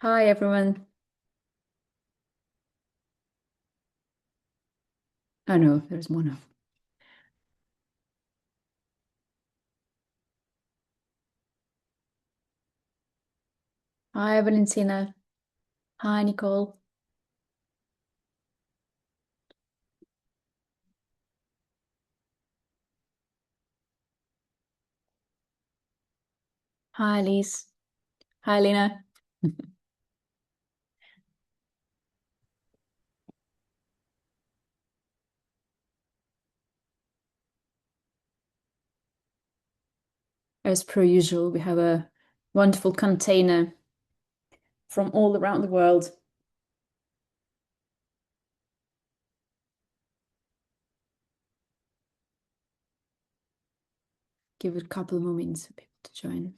Hi everyone. Oh no, there's more now. Hi Valentina. Hi Nicole. Hi Elise. Hi Lena. As per usual, we have a wonderful container from all around the world. Give it a couple of moments for people to join.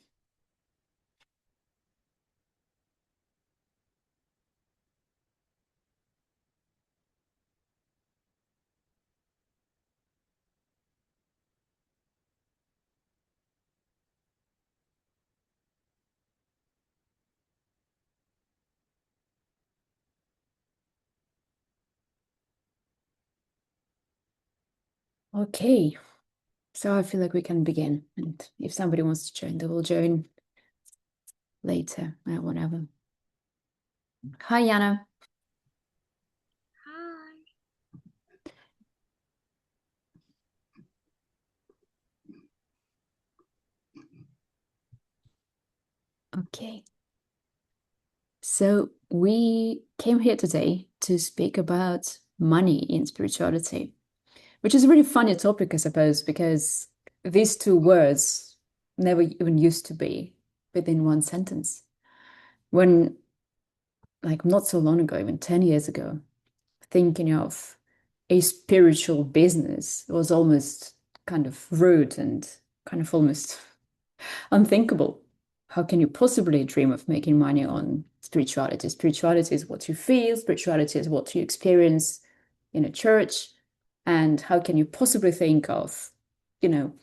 Okay, so I feel like we can begin. And if somebody wants to join, they will join later, whatever. Hi Jana. Hi. Okay. So we came here today to speak about money in spirituality, which is a really funny topic, I suppose, because these two words never even used to be within one sentence. When, like, not so long ago, even 10 years ago, thinking of a spiritual business was almost kind of rude and kind of almost unthinkable. How can you possibly dream of making money on spirituality? Spirituality is what you feel, spirituality is what you experience in a church. And how can you possibly think of, you know,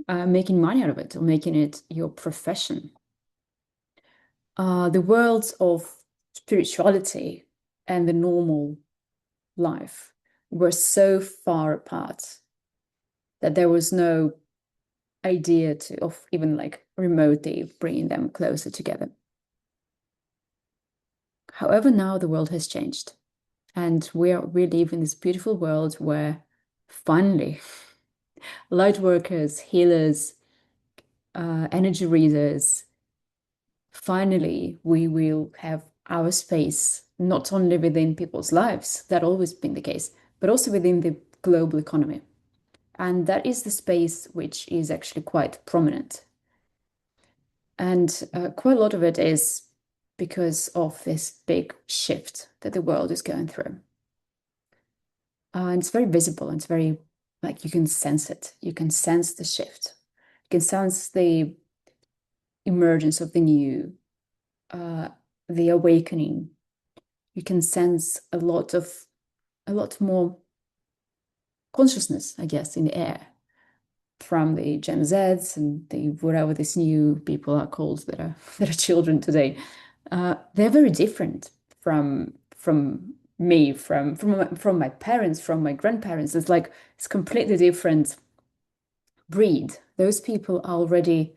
making money out of it or making it your profession? The worlds of spirituality and the normal life were so far apart that there was no idea to of even like remotely bringing them closer together. However, now the world has changed, and we live in this beautiful world where finally light workers, healers, energy readers, finally we will have our space not only within people's lives, that always been the case, but also within the global economy. And that is the space which is actually quite prominent. And quite a lot of it is because of this big shift that the world is going through. And it's very visible and it's very, like, you can sense it. You can sense the shift. You can sense the emergence of the new, uh, the awakening. You can sense a lot more consciousness, I guess, in the air from the Gen Zs and the whatever these new people are called that are that are children today. They're very different from me, from my parents, from my grandparents. It's like it's completely different breed. Those people are already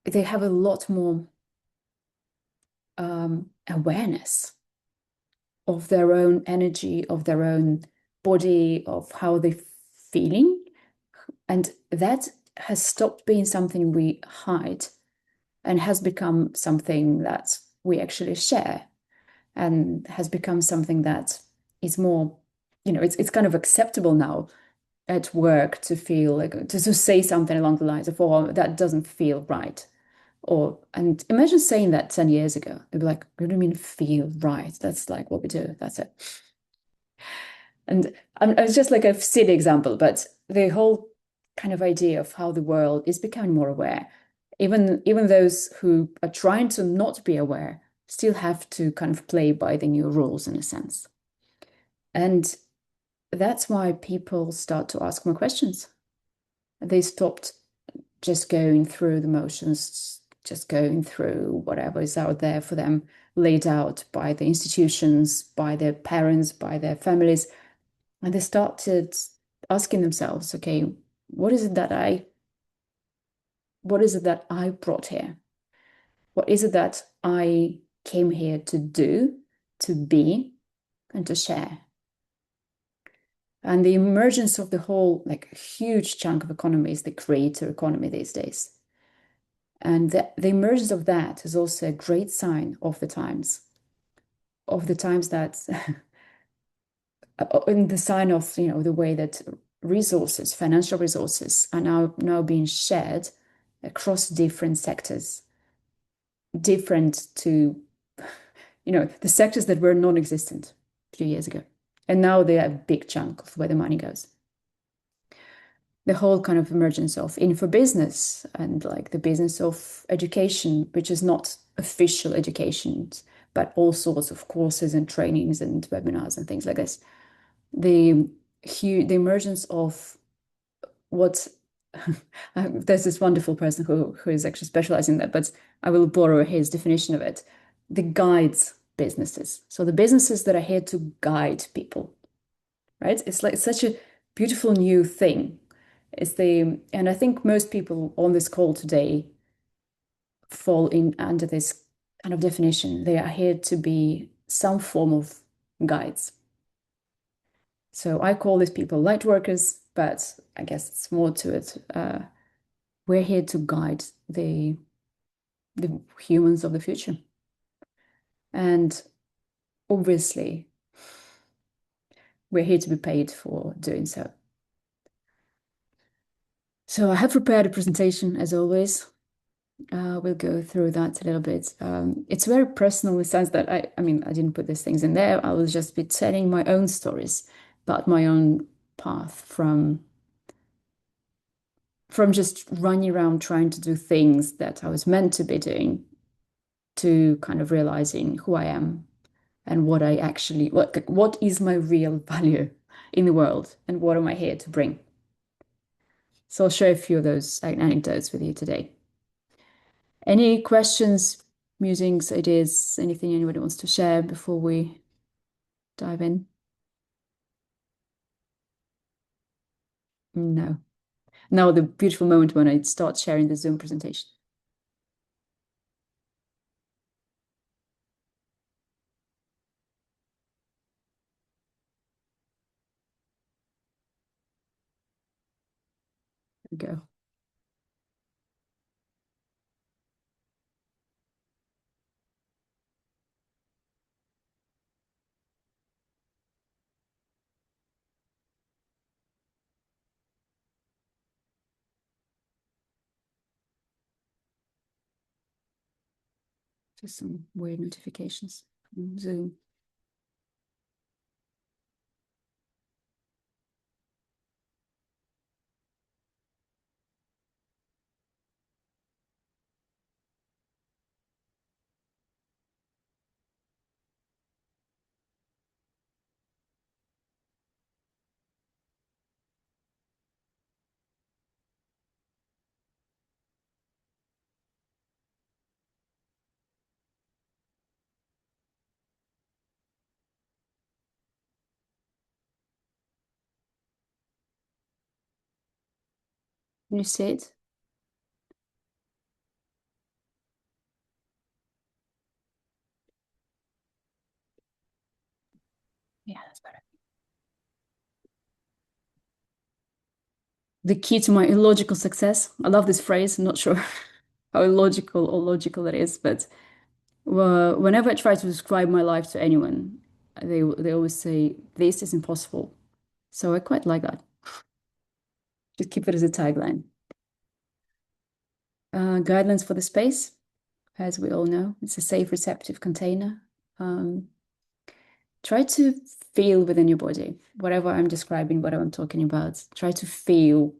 they have a lot more awareness of their own energy, of their own body, of how they're feeling, and that has stopped being something we hide and has become something that we actually share and has become something that is more, it's kind of acceptable now at work to feel like to say something along the lines of, oh, that doesn't feel right. Or, and imagine saying that 10 years ago. They'd be like, what do you mean feel right? That's like what we do. That's it. And it's just like a silly example, but the whole kind of idea of how the world is becoming more aware, even those who are trying to not be aware still have to kind of play by the new rules in a sense. And that's why people start to ask more questions. They stopped just going through the motions just going through whatever is out there for them, laid out by the institutions, by their parents, by their families. And they started asking themselves, okay, what is it that I brought here? What is it that I came here to do, to be, and to share? And the emergence of the whole, like, huge chunk of economy is the creator economy these days. And the emergence of that is also a great sign of the times that, in the sign of, the way that resources, financial resources, are now being shared across different sectors, different to, the sectors that were non-existent a few years ago. And now they're a big chunk of where the money goes. The whole kind of emergence of infobusiness and like the business of education, which is not official education, but all sorts of courses and trainings and webinars and things like this. The emergence of what there's this wonderful person who is actually specializing in that, but I will borrow his definition of it. The guides businesses. So the businesses that are here to guide people, right? It's like such a beautiful new thing. And I think most people on this call today fall in under this kind of definition. They are here to be some form of guides. So I call these people light workers, but I guess it's more to it. We're here to guide the humans of the future. And obviously, we're here to be paid for doing so. So I have prepared a presentation as always. We'll go through that a little bit. It's very personal in the sense that I mean, I didn't put these things in there. I will just be telling my own stories about my own path from just running around trying to do things that I was meant to be doing to kind of realizing who I am and what is my real value in the world and what am I here to bring. So I'll share a few of those anecdotes with you today. Any questions, musings, ideas, anything anybody wants to share before we dive in? No. Now the beautiful moment when I start sharing the Zoom presentation. There we go. Just some weird notifications from Zoom. Can you see it? Yeah, that's better. The key to my illogical success. I love this phrase. I'm not sure how illogical or logical it is, but whenever I try to describe my life to anyone, they always say, this is impossible. So I quite like that. Just keep it as a tagline. Guidelines for the space, as we all know, it's a safe, receptive container. Try to feel within your body, whatever I'm describing, whatever I'm talking about. Try to feel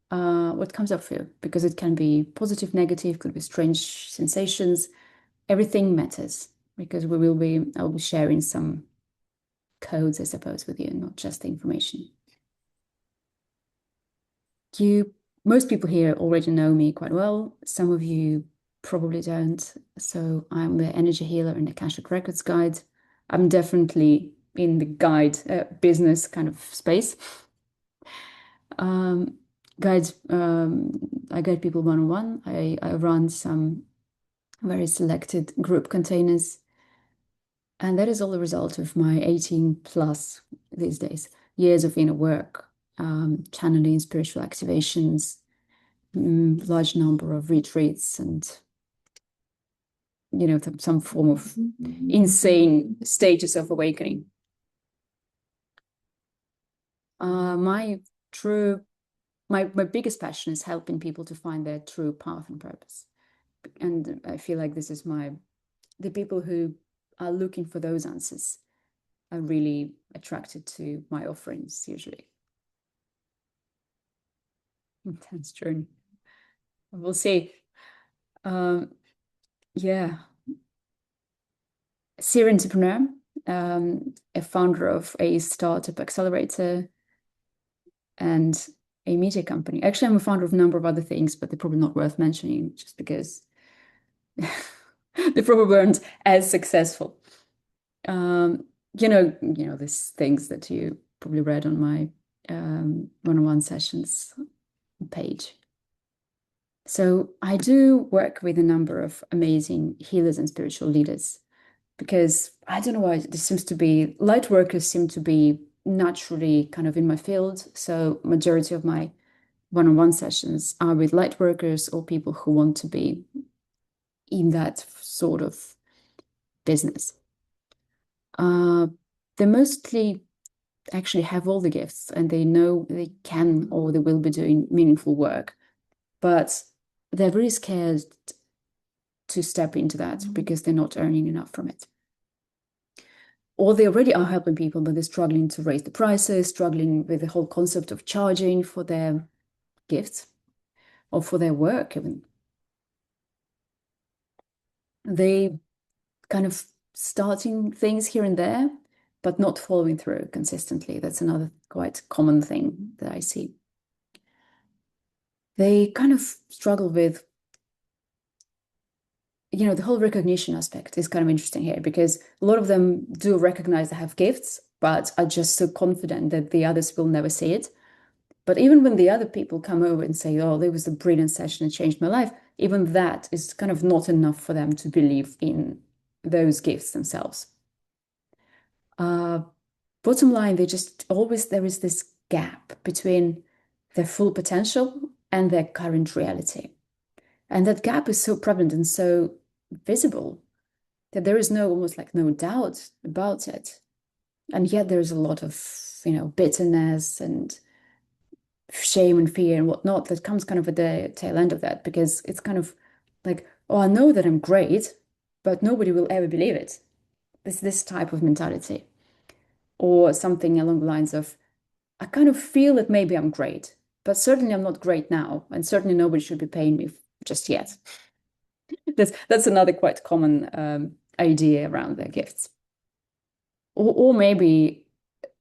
what comes up for you, because it can be positive, negative, could be strange sensations. Everything matters because I'll be sharing some codes, I suppose, with you, not just the information. You most people here already know me quite well. Some of you probably don't. So I'm the energy healer and the Akashic Records guide. I'm definitely in the guide business kind of space. Um, guides, I guide people one-on-one. I run some very selected group containers. And that is all the result of my 18 plus these days years of inner work, channeling spiritual activations, large number of retreats, and some form of insane stages of awakening. My true, my biggest passion is helping people to find their true path and purpose, and I feel like this is the people who are looking for those answers are really attracted to my offerings usually. Intense journey. We'll see. Um, yeah, serial entrepreneur, a founder of a startup accelerator and a media company. Actually, I'm a founder of a number of other things, but they're probably not worth mentioning just because they probably weren't as successful. These things that you probably read on my one-on-one sessions page. So I do work with a number of amazing healers and spiritual leaders because I don't know why this seems to be light workers seem to be naturally kind of in my field. So majority of my one-on-one sessions are with light workers or people who want to be in that sort of business. They mostly actually have all the gifts and they know they can or they will be doing meaningful work, but they're really scared to step into that because they're not earning enough from it. Or they already are helping people, but they're struggling to raise the prices, struggling with the whole concept of charging for their gifts or for their work even. They kind of starting things here and there, but not following through consistently. That's another quite common thing that I see. They kind of struggle with, the whole recognition aspect is kind of interesting here because a lot of them do recognize they have gifts, but are just so confident that the others will never see it. But even when the other people come over and say, oh, there was a brilliant session, it changed my life, even that is kind of not enough for them to believe in those gifts themselves. Bottom line, there is this gap between their full potential and their current reality. And that gap is so prevalent and so visible that there is almost like no doubt about it. And yet there's a lot of, bitterness and shame and fear and whatnot that comes kind of at the tail end of that because it's kind of like, oh, I know that I'm great, but nobody will ever believe it. It's this type of mentality. Or something along the lines of, I kind of feel that maybe I'm great, but certainly I'm not great now, and certainly nobody should be paying me just yet. That's another quite common idea around their gifts. Or maybe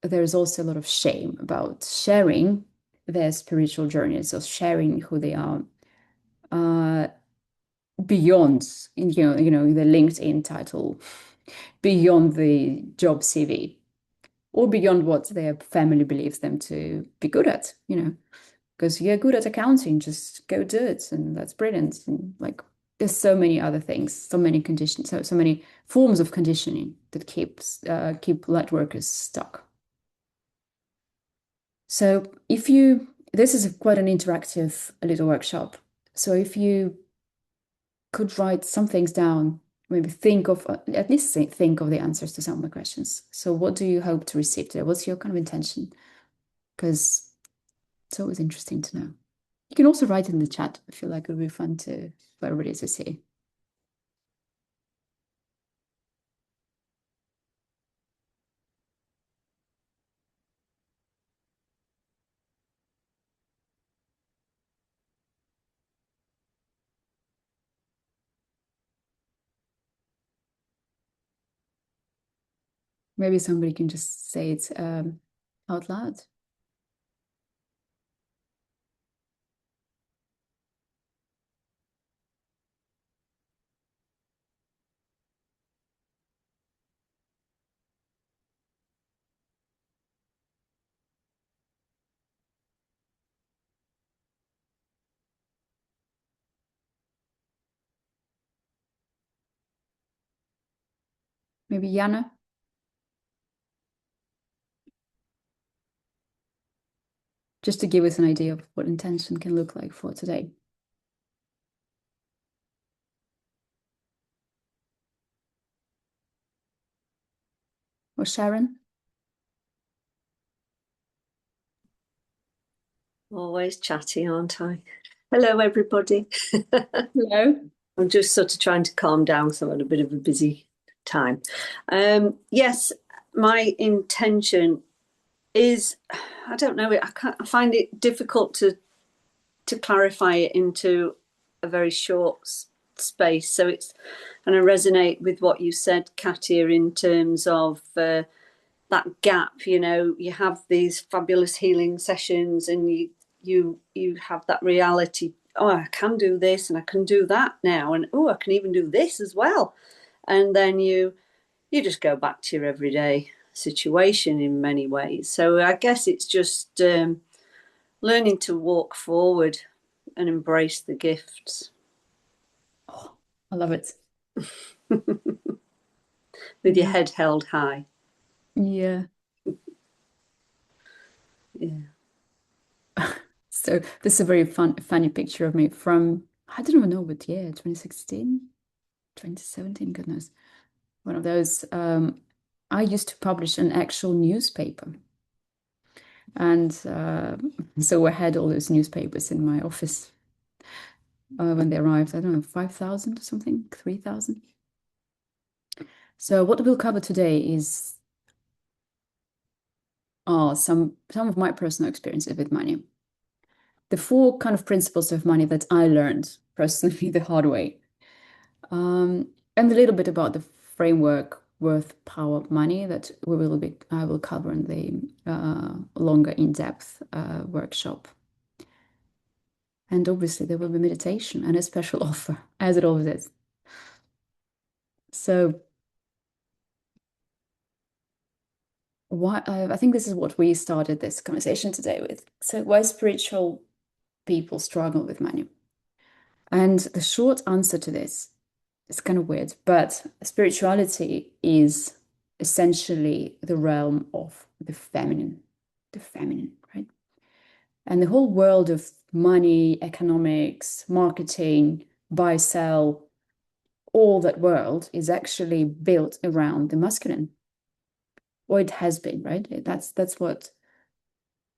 there's also a lot of shame about sharing their spiritual journeys or sharing who they are uh, beyond, the LinkedIn title, beyond the job CV, or beyond what their family believes them to be good at, because you're good at accounting, just go do it, and that's brilliant. And like, there's so many other things, so many conditions, so many forms of conditioning that keep light workers stuck. So this is quite an interactive little workshop. So if you could write some things down, maybe at least think of the answers to some of my questions. So what do you hope to receive today? What's your kind of intention? Because it's always interesting to know. You can also write in the chat. I feel like it would be fun for everybody to see. Maybe somebody can just say it out loud. Maybe Yana, just to give us an idea of what intention can look like for today. Or Sharon? Always chatty, aren't I? Hello, everybody. Hello. I'm just sort of trying to calm down because I'm at a bit of a busy time. Yes, my intention is, I don't know, I find it difficult to clarify it into a very short space. So it's, and I resonate with what you said, Katia, in terms of that gap. You have these fabulous healing sessions, and you have that reality. Oh, I can do this and I can do that now, and oh, I can even do this as well. And then you just go back to your everyday situation in many ways. So I guess it's just learning to walk forward and embrace the gifts. Oh, I love it. With your head held high. Yeah. Yeah. So this is a very funny picture of me from, I don't even know what year, 2016, 2017, goodness. One of those. I used to publish an actual newspaper. And so I had all those newspapers in my office when they arrived. I don't know, 5,000 or something, 3,000. So what we'll cover today is some of my personal experiences with money. The four kind of principles of money that I learned personally the hard way. And a little bit about the framework worth power money that I will cover in the longer in-depth workshop. And obviously there will be meditation and a special offer, as it always is. So why I think this is what we started this conversation today with. So why spiritual people struggle with money? And the short answer to this is kind of weird, but spirituality is essentially the realm of the feminine, right? And the whole world of money, economics, marketing, buy, sell, all that world is actually built around the masculine. Or it has been, right? That's what,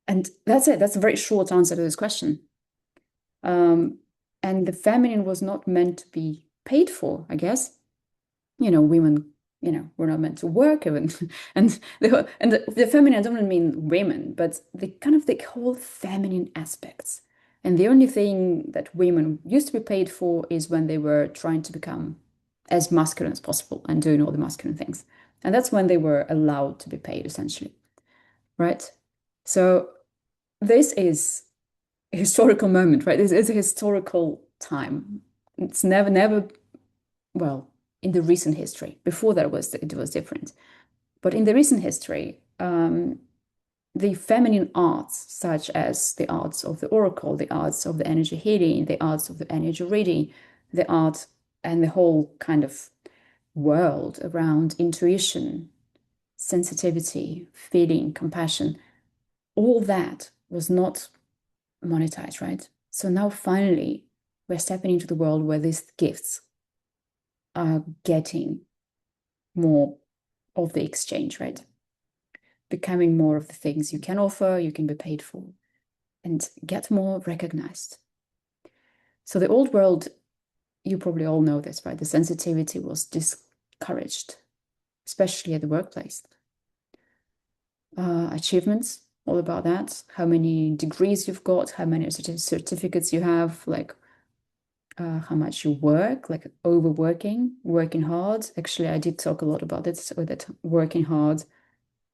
and that's it. That's a very short answer to this question. And the feminine was not meant to be paid for, I guess. Women, we're not meant to work even. And the feminine, I don't mean women, but the kind of the whole feminine aspects. And the only thing that women used to be paid for is when they were trying to become as masculine as possible and doing all the masculine things. And that's when they were allowed to be paid, essentially, right? So this is a historical moment, right? This is a historical time. It's never, well, in the recent history. Before that it was different. But in the recent history, the feminine arts, such as the arts of the oracle, the arts of the energy healing, the arts of the energy reading, the art and the whole kind of world around intuition, sensitivity, feeling, compassion, all that was not monetized, right? So now finally, we're stepping into the world where these gifts are getting more of the exchange, right? Becoming more of the things you can offer, you can be paid for, and get more recognized. So the old world, you probably all know this, right? The sensitivity was discouraged, especially at the workplace. Achievements, all about that. How many degrees you've got, how many certificates you have, like how much you work, like overworking, working hard. Actually, I did talk a lot about it, so that working hard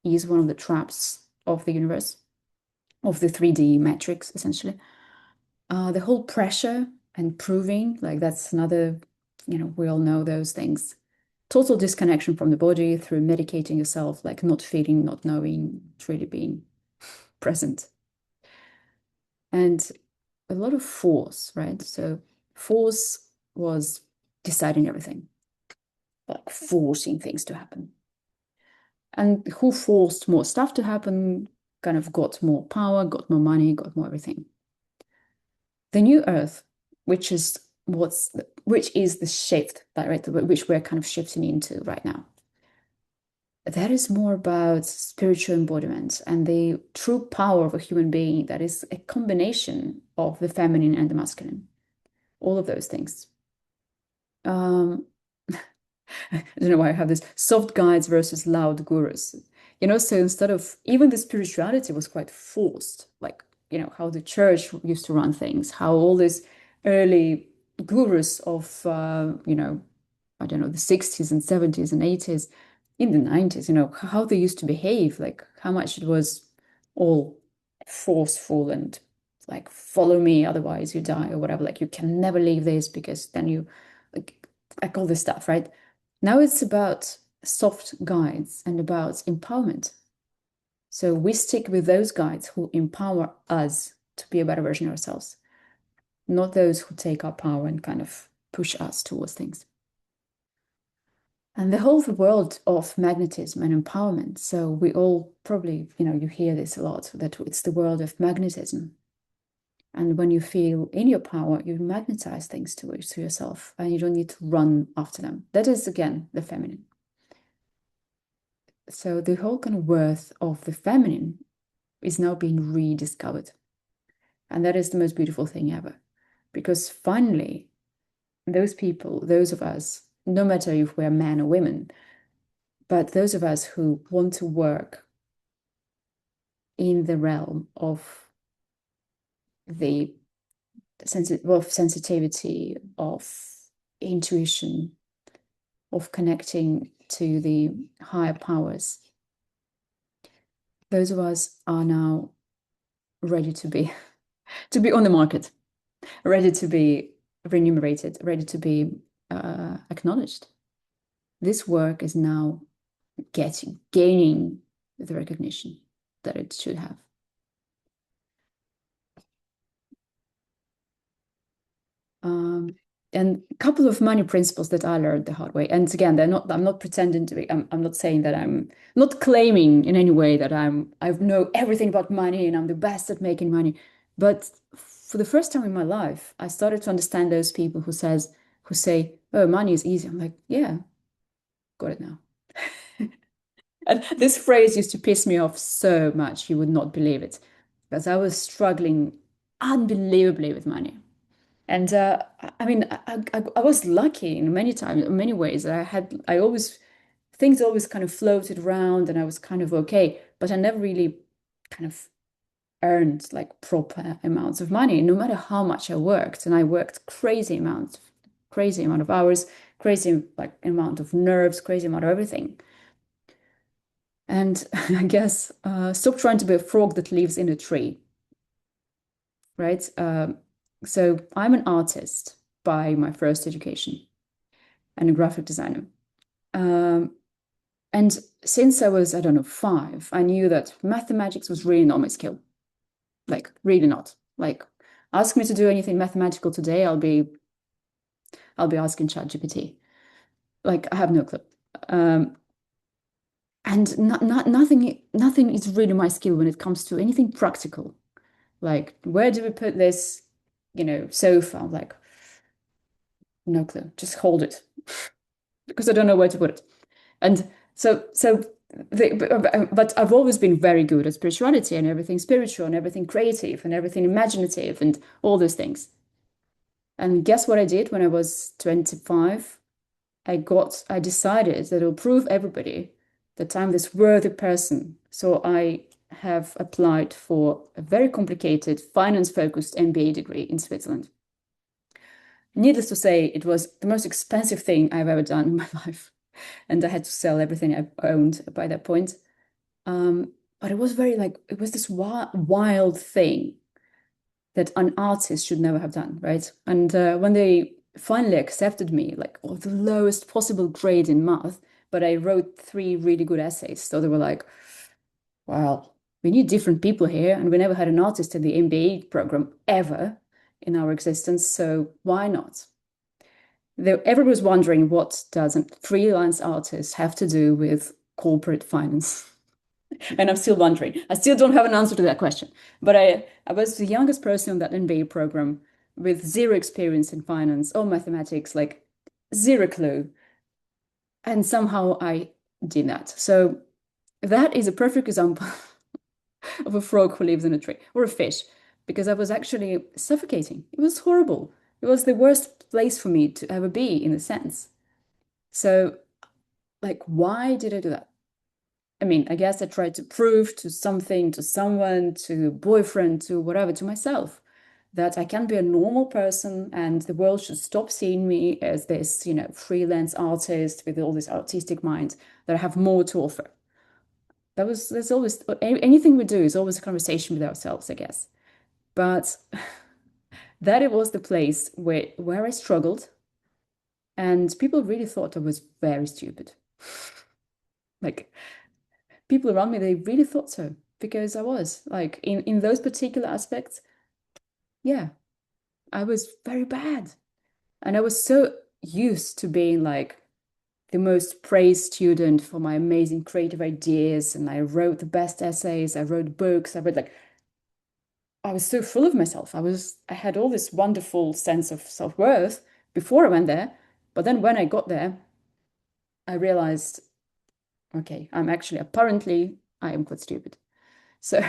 is one of the traps of the universe, of the 3D matrix, essentially. The whole pressure and proving, like that's another, we all know those things. Total disconnection from the body through medicating yourself, like not feeling, not knowing, really being present. And a lot of force, right? So force was deciding everything. like forcing things to happen. And who forced more stuff to happen kind of got more power, got more money, got more everything. The new earth, which is which is the shift that right, which we're kind of shifting into right now. That is more about spiritual embodiment and the true power of a human being that is a combination of the feminine and the masculine, all of those things. Um, I don't know why I have this soft guides versus loud gurus. So instead of even the spirituality was quite forced, like, how the church used to run things, how all these early gurus of, I don't know, the 60s and 70s and 80s, in the 90s, how they used to behave, like how much it was all forceful and like, follow me, otherwise you die or whatever. Like, you can never leave this because then you, like all this stuff, right? Now it's about soft guides and about empowerment. So we stick with those guides who empower us to be a better version of ourselves, not those who take our power and kind of push us towards things. And the whole world of magnetism and empowerment. So we all probably, you hear this a lot, that it's the world of magnetism. And when you feel in your power, you magnetize things to yourself and you don't need to run after them. That is, again, the feminine. So the whole kind of worth of the feminine is now being rediscovered. And that is the most beautiful thing ever. Because finally, those people, those of us, no matter if we're men or women, but those of us who want to work in the realm of the sensitivity, of intuition, of connecting to the higher powers, those of us are now ready to be on the market, ready to be remunerated, ready to be acknowledged. This work is now gaining the recognition that it should have. And a couple of money principles that I learned the hard way. And again, I'm not pretending to be, I'm not saying that I'm not claiming in any way that I know everything about money and I'm the best at making money. But for the first time in my life, I started to understand those people who say, oh, money is easy. I'm like, yeah, got it now. And this phrase used to piss me off so much, you would not believe it, because I was struggling unbelievably with money. And I mean, I was lucky in many times, in many ways. Things always kind of floated around and I was kind of okay, but I never really kind of earned like proper amounts of money, no matter how much I worked. And I worked crazy amount of hours, crazy like amount of nerves, crazy amount of everything. And I guess stop trying to be a frog that lives in a tree, right? So I'm an artist by my first education and a graphic designer. Um, and since I was, I don't know, 5, I knew that mathematics was really not my skill. Like, really not. Like, ask me to do anything mathematical today, I'll be asking ChatGPT. Like, I have no clue. And nothing is really my skill when it comes to anything practical. Like, where do we put this, sofa? I'm like, no clue. Just hold it because I don't know where to put it. And but I've always been very good at spirituality and everything spiritual and everything creative and everything imaginative and all those things. And guess what I did when I was 25? I decided that I'll prove everybody that I'm this worthy person. So I have applied for a very complicated finance-focused MBA degree in Switzerland. Needless to say, it was the most expensive thing I've ever done in my life. And I had to sell everything I owned by that point. But it was it was this wild thing that an artist should never have done, right? And when they finally accepted me, like, oh, the lowest possible grade in math, but I wrote 3 really good essays. So they were like, well, we need different people here, and we never had an artist in the MBA program ever in our existence, so why not? Everyone was wondering, what does a freelance artist have to do with corporate finance? And I'm still wondering. I still don't have an answer to that question. But I was the youngest person on that MBA program with zero experience in finance or mathematics, like zero clue. And somehow I did that. So that is a perfect example of a frog who lives in a tree, or a fish, because I was actually suffocating. It was horrible. It was the worst place for me to ever be, in a sense. So, like, why did I do that? I mean, I guess I tried to prove to something, to someone, to a boyfriend, to whatever, to myself, that I can be a normal person and the world should stop seeing me as this, freelance artist with all this artistic mind, that I have more to offer. There's always, anything we do is always a conversation with ourselves, I guess. But that it was the place where I struggled, and people really thought I was very stupid. Like, people around me, they really thought so, because I was like, in those particular aspects, yeah, I was very bad. And I was so used to being like the most praised student for my amazing creative ideas, and I wrote the best essays, I wrote books, I read, like, I was so full of myself. I had all this wonderful sense of self-worth before I went there. But then when I got there, I realized, okay, apparently I am quite stupid. So,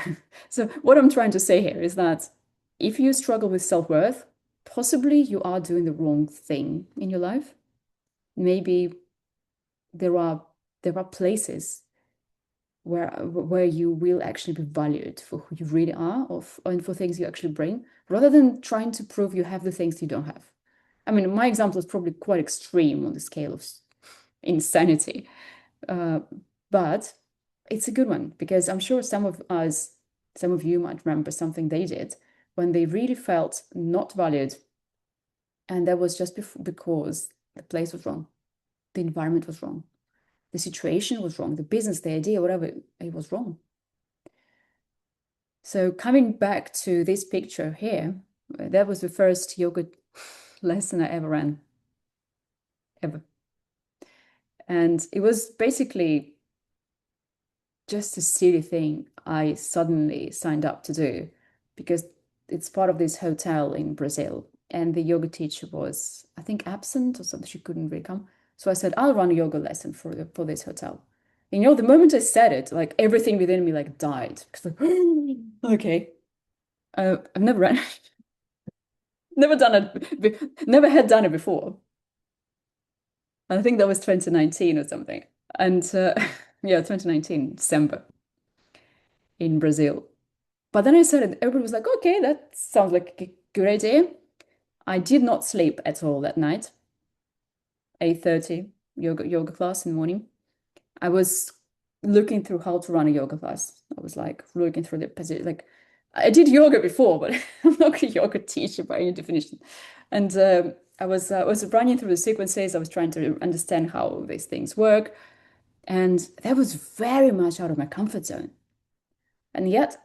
so what I'm trying to say here is that if you struggle with self-worth, possibly you are doing the wrong thing in your life. Maybe there are places where you will actually be valued for who you really are, and for things you actually bring, rather than trying to prove you have the things you don't have. I mean, my example is probably quite extreme on the scale of insanity, uh, but it's a good one, because I'm sure some of you might remember something they did when they really felt not valued, and that was just because the place was wrong, the environment was wrong, the situation was wrong, the business, the idea, whatever, it was wrong. So coming back to this picture here, that was the first yoga lesson I ever ran, ever. And it was basically just a silly thing I suddenly signed up to do, because it's part of this hotel in Brazil. And the yoga teacher was, I think, absent or something. She couldn't really come. So I said, I'll run a yoga lesson for this hotel. And, the moment I said it, like, everything within me like died. Because like, okay, I've never ran, never done it, never had done it before. I think that was 2019 or something. And yeah, 2019, December in Brazil. But then I said it, everybody was like, okay, that sounds like a good idea. I did not sleep at all that night. 8:30 yoga class in the morning. I was looking through how to run a yoga class. I was like looking through the position. Like, I did yoga before, but I'm not a yoga teacher by any definition. And I was running through the sequences. I was trying to understand how these things work, and that was very much out of my comfort zone. And yet,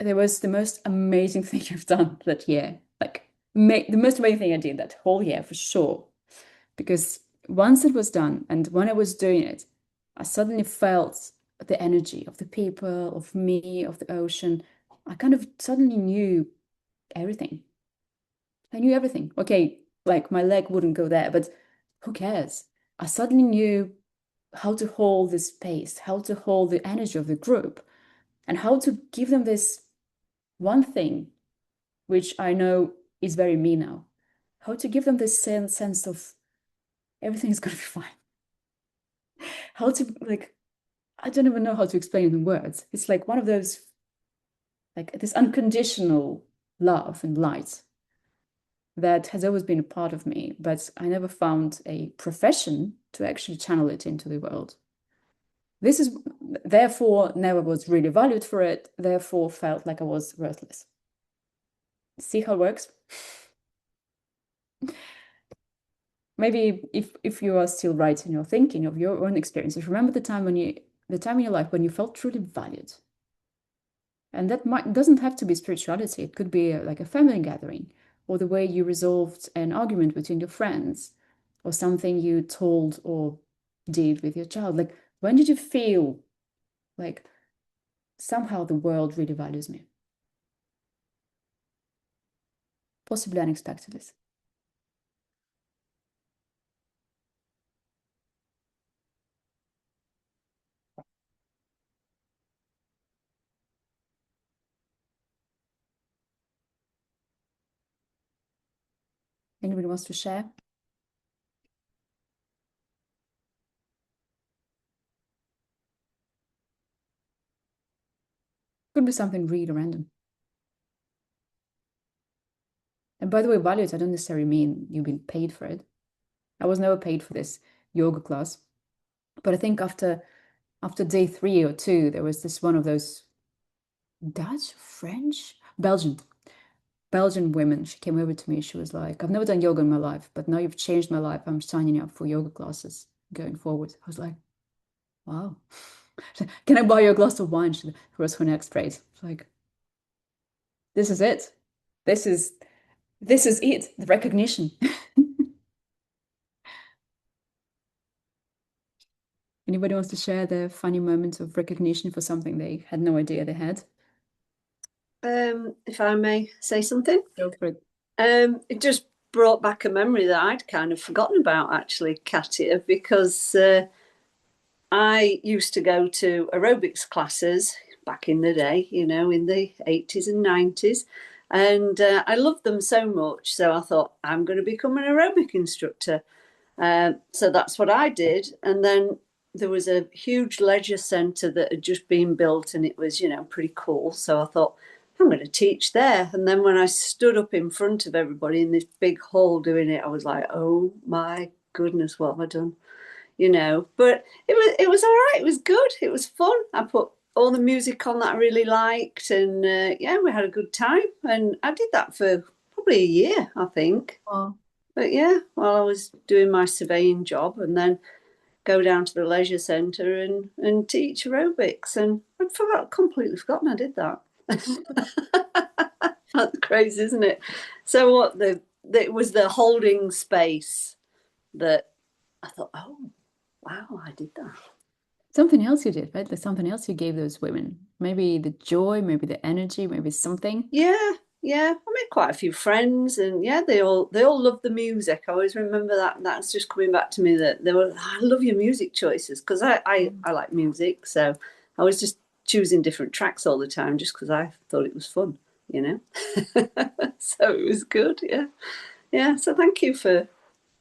there was the most amazing thing I've done that year. Like, the most amazing thing I did that whole year, for sure. Because once it was done, and when I was doing it, I suddenly felt the energy of the people, of me, of the ocean. I kind of suddenly knew everything. I knew everything. Okay, like, my leg wouldn't go there, but who cares? I suddenly knew how to hold the space, how to hold the energy of the group, and how to give them this one thing, which I know is very me now. How to give them this sense of everything is going to be fine. How to, like, I don't even know how to explain it in words. It's like one of those, like, this unconditional love and light that has always been a part of me, but I never found a profession to actually channel it into the world. This is, therefore, never was really valued for it, therefore felt like I was worthless. See how it works? Maybe if you are still right in your thinking of your own experiences, remember the time in your life when you felt truly valued. And that doesn't have to be spirituality. It could be like a family gathering, or the way you resolved an argument between your friends, or something you told or did with your child? Like, when did you feel like somehow the world really values me? Possibly unexpectedly. Anybody wants to share? Could be something really random. And by the way, values, I don't necessarily mean you've been paid for it. I was never paid for this yoga class. But I think after day 3 or 2, there was this one of those Dutch, French, Belgian women. She came over to me. She was like, I've never done yoga in my life, but now you've changed my life. I'm signing up for yoga classes going forward. I was like, wow. Can I buy you a glass of wine? She was her next phrase. It's like, this is it. This is this is it. The recognition. Anybody wants to share their funny moments of recognition for something they had no idea they had? If I may say something, Go for it. it just brought back a memory that I'd kind of forgotten about, actually, Katia, because I used to go to aerobics classes back in the day, in the 80s and 90s. And I loved them so much. So I thought, I'm going to become an aerobic instructor. So that's what I did. And then there was a huge leisure centre that had just been built and it was, pretty cool. So I thought, I'm going to teach there. And then when I stood up in front of everybody in this big hall doing it, I was like, oh my goodness, what have I done? But it was all right. It was good. It was fun. I put all the music on that I really liked, and yeah, we had a good time. And I did that for probably a year, I think. Oh, But yeah, while I was doing my surveying job, and then go down to the leisure centre and teach aerobics, and completely forgotten I did that. That's crazy, isn't it? So what it was the holding space that I thought, oh wow, I did that. something else you did, right? Like something else you gave those women. Maybe the joy, maybe the energy, maybe something. Yeah, yeah. I made quite a few friends, and yeah, they all love the music. I always remember that. That's just coming back to me that they were. "Oh, I love your music choices because I like music, so I was just choosing different tracks all the time just because I thought it was fun, you know. So it was good. Yeah, yeah. So thank you for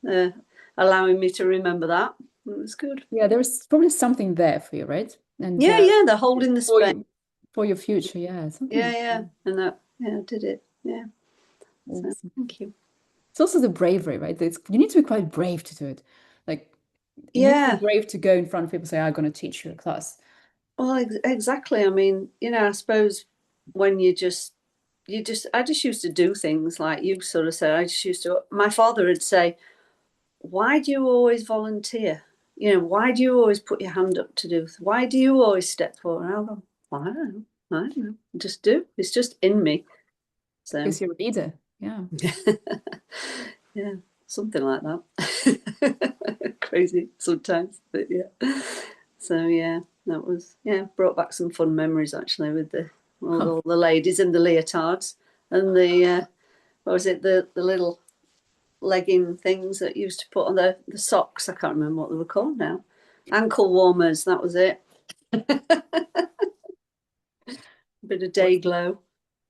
uh, allowing me to remember that. It was good. Yeah, there's probably something there for you, right? And Yeah, yeah. They're holding the for space. you, for your future, yeah, Yeah, something yeah. And that, yeah, I did it. Yeah. So awesome. thank you. It's also the bravery, right? You need to be quite brave to do it. Like you need to be Yeah. brave to go in front of people and say, I'm going to teach you a class. Well, exactly. I mean, I suppose when I just used to do things like you sort of said. I just used to, my father would say, why do you always volunteer? Why do you always put your hand up to do? Why do you always step forward? And I'll go, well, I don't know. I don't know. Just do. It's just in me. So, Because you're a leader. Yeah. yeah, something like that. Crazy sometimes, but yeah. So yeah, that was brought back some fun memories actually with the all the ladies in the leotards and the what was it the little legging things that used to put on the socks. I can't remember what they were called now. Ankle warmers. That was it. A bit of day Awesome. glow.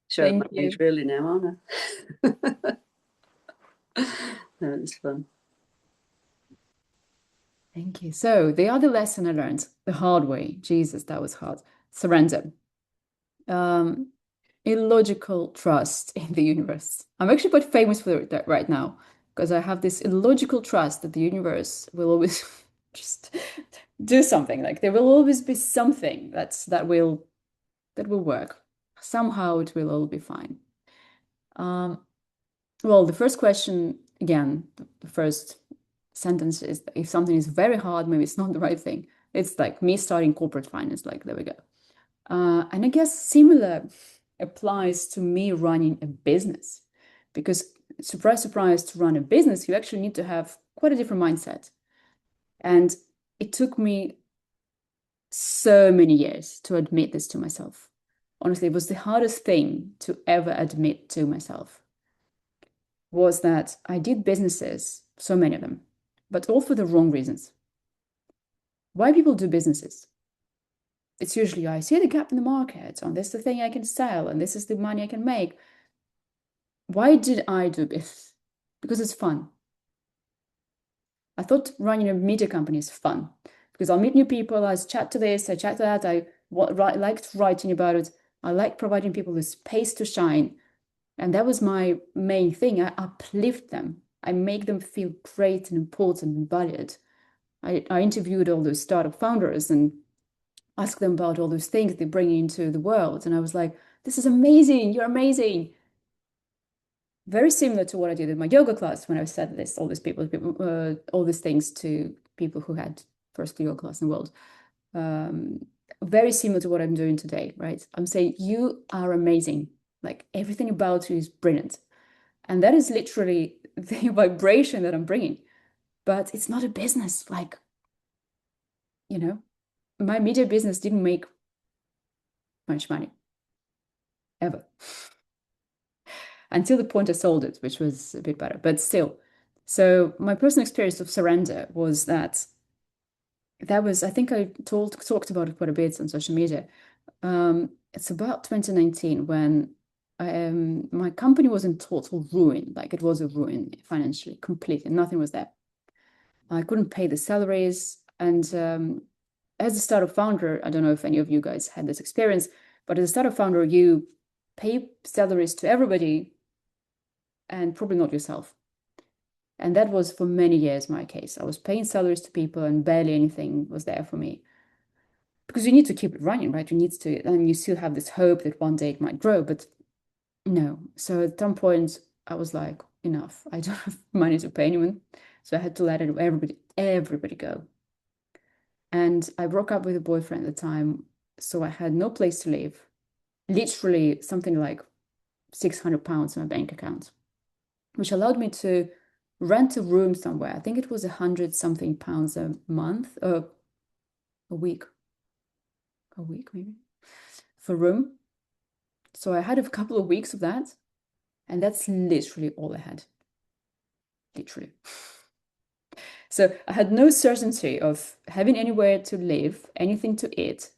Showing my Thank age you. really now, aren't I? No, it was fun. Thank you. So the other lesson I learned the hard way, Jesus, that was hard. Surrender. Um, illogical trust in the universe. I'm actually quite famous for that right now because I have this illogical trust that the universe will always just do something. Like there will always be something that will work. Somehow it will all be fine. Um, well, the first question again, the first sentence is if something is very hard, maybe it's not the right thing. It's like me starting corporate finance. Like there we go. And I guess similar applies to me running a business because surprise, surprise, to run a business, you actually need to have quite a different mindset. And it took me so many years to admit this to myself. Honestly, it was the hardest thing to ever admit to myself was that I did businesses, so many of them, but all for the wrong reasons. Why people do businesses? It's usually I see the gap in the market, and this is the thing I can sell, and this is the money I can make. Why did I do this? Because it's fun. I thought running a media company is fun because I'll meet new people, I chat to this, I chat to that, liked writing about it, I like providing people with space to shine. And that was my main thing. I uplift them. I make them feel great and important and valued. I interviewed all those startup founders and asked them about all those things they bring into the world. And I was like, this is amazing. You're amazing. Very similar to what I did in my yoga class when I said this, all these things to people who had first yoga class in the world. Very similar to what I'm doing today, right? I'm saying you are amazing. Like everything about you is brilliant. And that is literally the vibration that I'm bringing. But it's not a business. Like, you know, my media business didn't make much money ever until the point I sold it, which was a bit better, but still. So my personal experience of surrender was that was, I think I talked about it quite a bit on social media. It's about 2019 when my company was in total ruin. Like it was a ruin financially, completely. Nothing was there. I couldn't pay the salaries. And as a startup founder, I don't know if any of you guys had this experience, but as a startup founder, you pay salaries to everybody and probably not yourself. And that was for many years my case. I was paying salaries to people and barely anything was there for me. Because you need to keep it running, right? You need to, and you still have this hope that one day it might grow, but no. So at some point, I was like, enough. I don't have money to pay anyone. So I had to let everybody go. And I broke up with a boyfriend at the time. So I had no place to live. Literally something like £600 in my bank account, which allowed me to rent a room somewhere. I think it was 100 something pounds a month, a week maybe, for a room. So I had a couple of weeks of that. And that's literally all I had. Literally. So I had no certainty of having anywhere to live, anything to eat,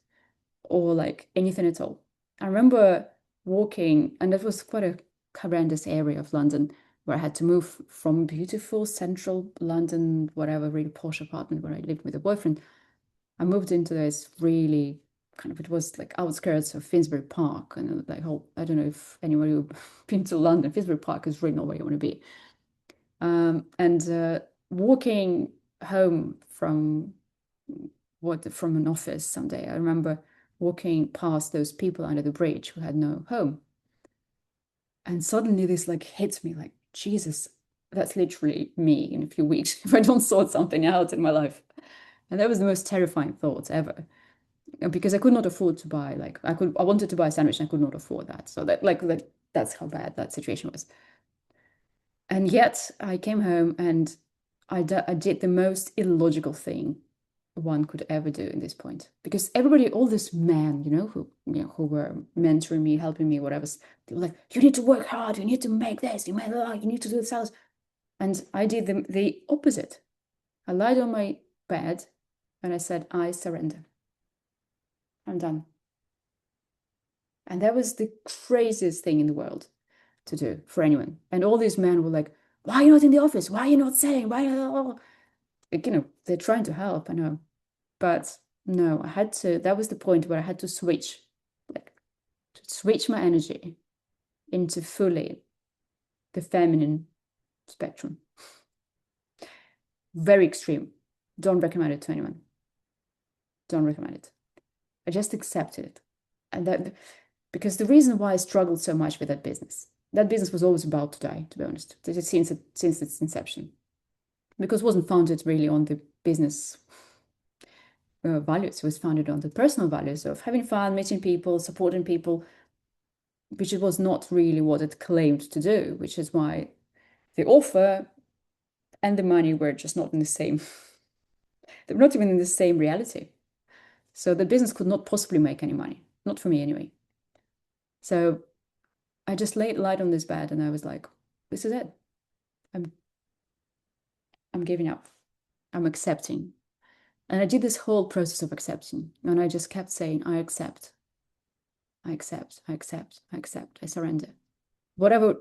or like anything at all. I remember walking, and that was quite a horrendous area of London where I had to move from beautiful central London, whatever, really posh apartment where I lived with a boyfriend. I moved into this really kind of, it was like outskirts of Finsbury Park, and like whole, I don't know if anyone who's been to London, Finsbury Park is really not where you want to be. And walking home from an office someday, I remember walking past those people under the bridge who had no home. And suddenly this like hits me like, Jesus, that's literally me in a few weeks if I don't sort something out in my life. And that was the most terrifying thought ever. Because I could not afford to buy, like I wanted to buy a sandwich and I could not afford that. So that's how bad that situation was. And yet I came home and I did the most illogical thing one could ever do in this point. Because everybody, all these men, who were mentoring me, helping me, whatever, they were like, you need to work hard, you need to make this, you need to do this else. And I did the opposite. I lied on my bed and I said, I surrender. I'm done. And that was the craziest thing in the world to do for anyone. And all these men were like, why are you not in the office? Why are you not saying? Like, they're trying to help, I know. But no, that was the point where I had to like to switch my energy into fully the feminine spectrum. Very extreme. Don't recommend it to anyone. Don't recommend it. I just accepted it. And that because the reason why I struggled so much with that business was always about to die, to be honest, since its inception. Because it wasn't founded really on the business values. It was founded on the personal values of having fun, meeting people, supporting people, which it was not really what it claimed to do, which is why the offer and the money were just not in the same, they were not even in the same reality. So the business could not possibly make any money, not for me anyway. So I just lied on this bed and I was like, this is it. I'm I'm giving up. I'm accepting. And I did this whole process of accepting. And I just kept saying, I accept, I accept, I accept, I accept, I surrender. Whatever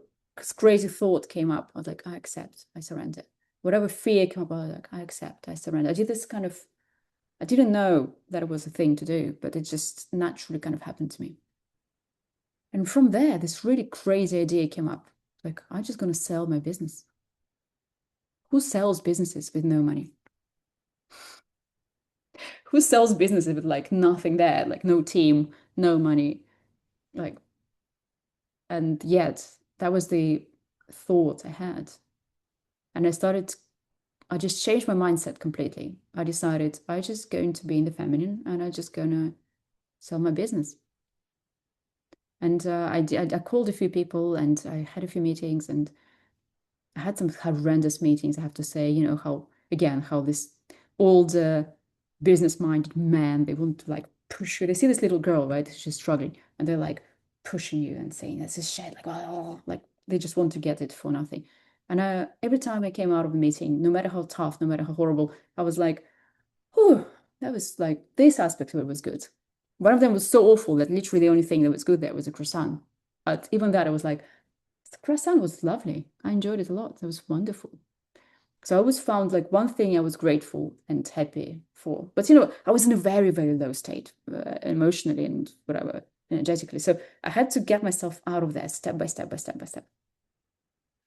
crazy thought came up, I was like, I accept, I surrender. Whatever fear came up, I was like, I accept, I surrender. I did this kind of, I didn't know that it was a thing to do, but it just naturally kind of happened to me. And from there, this really crazy idea came up. Like, I'm just going to sell my business. Who sells businesses with no money? Who sells businesses with like nothing there, like no team, no money? Like, and yet that was the thought I had. And I just changed my mindset completely. I decided I just going to be in the feminine and I just gonna sell my business. And I called a few people and I had a few meetings and I had some horrendous meetings, I have to say, you know, how this older business-minded man, they want to like push you. They see this little girl, right? She's struggling, and they're like pushing you and saying, this is shit, like, oh, like they just want to get it for nothing. And every time I came out of a meeting, no matter how tough, no matter how horrible, I was like, oh, that was like, this aspect of it was good. One of them was so awful that literally the only thing that was good there was a croissant. But even that, I was like, the croissant was lovely. I enjoyed it a lot. It was wonderful. So I always found like one thing I was grateful and happy for. But you know, I was in a very, very low state emotionally and whatever, energetically. So I had to get myself out of there step by step by step by step.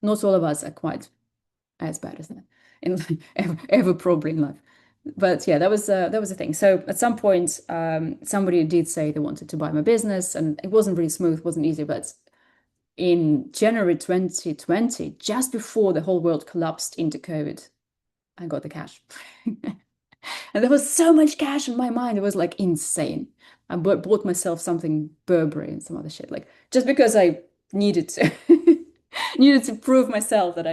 Not all of us are quite as bad as that in ever probably in life. But yeah, that was the thing. So at some point, somebody did say they wanted to buy my business, and it wasn't really smooth, wasn't easy, but in January 2020, just before the whole world collapsed into COVID, I got the cash. And there was so much cash in my mind. It was like insane. I bought myself something Burberry and some other shit, like just because I needed to needed to prove myself that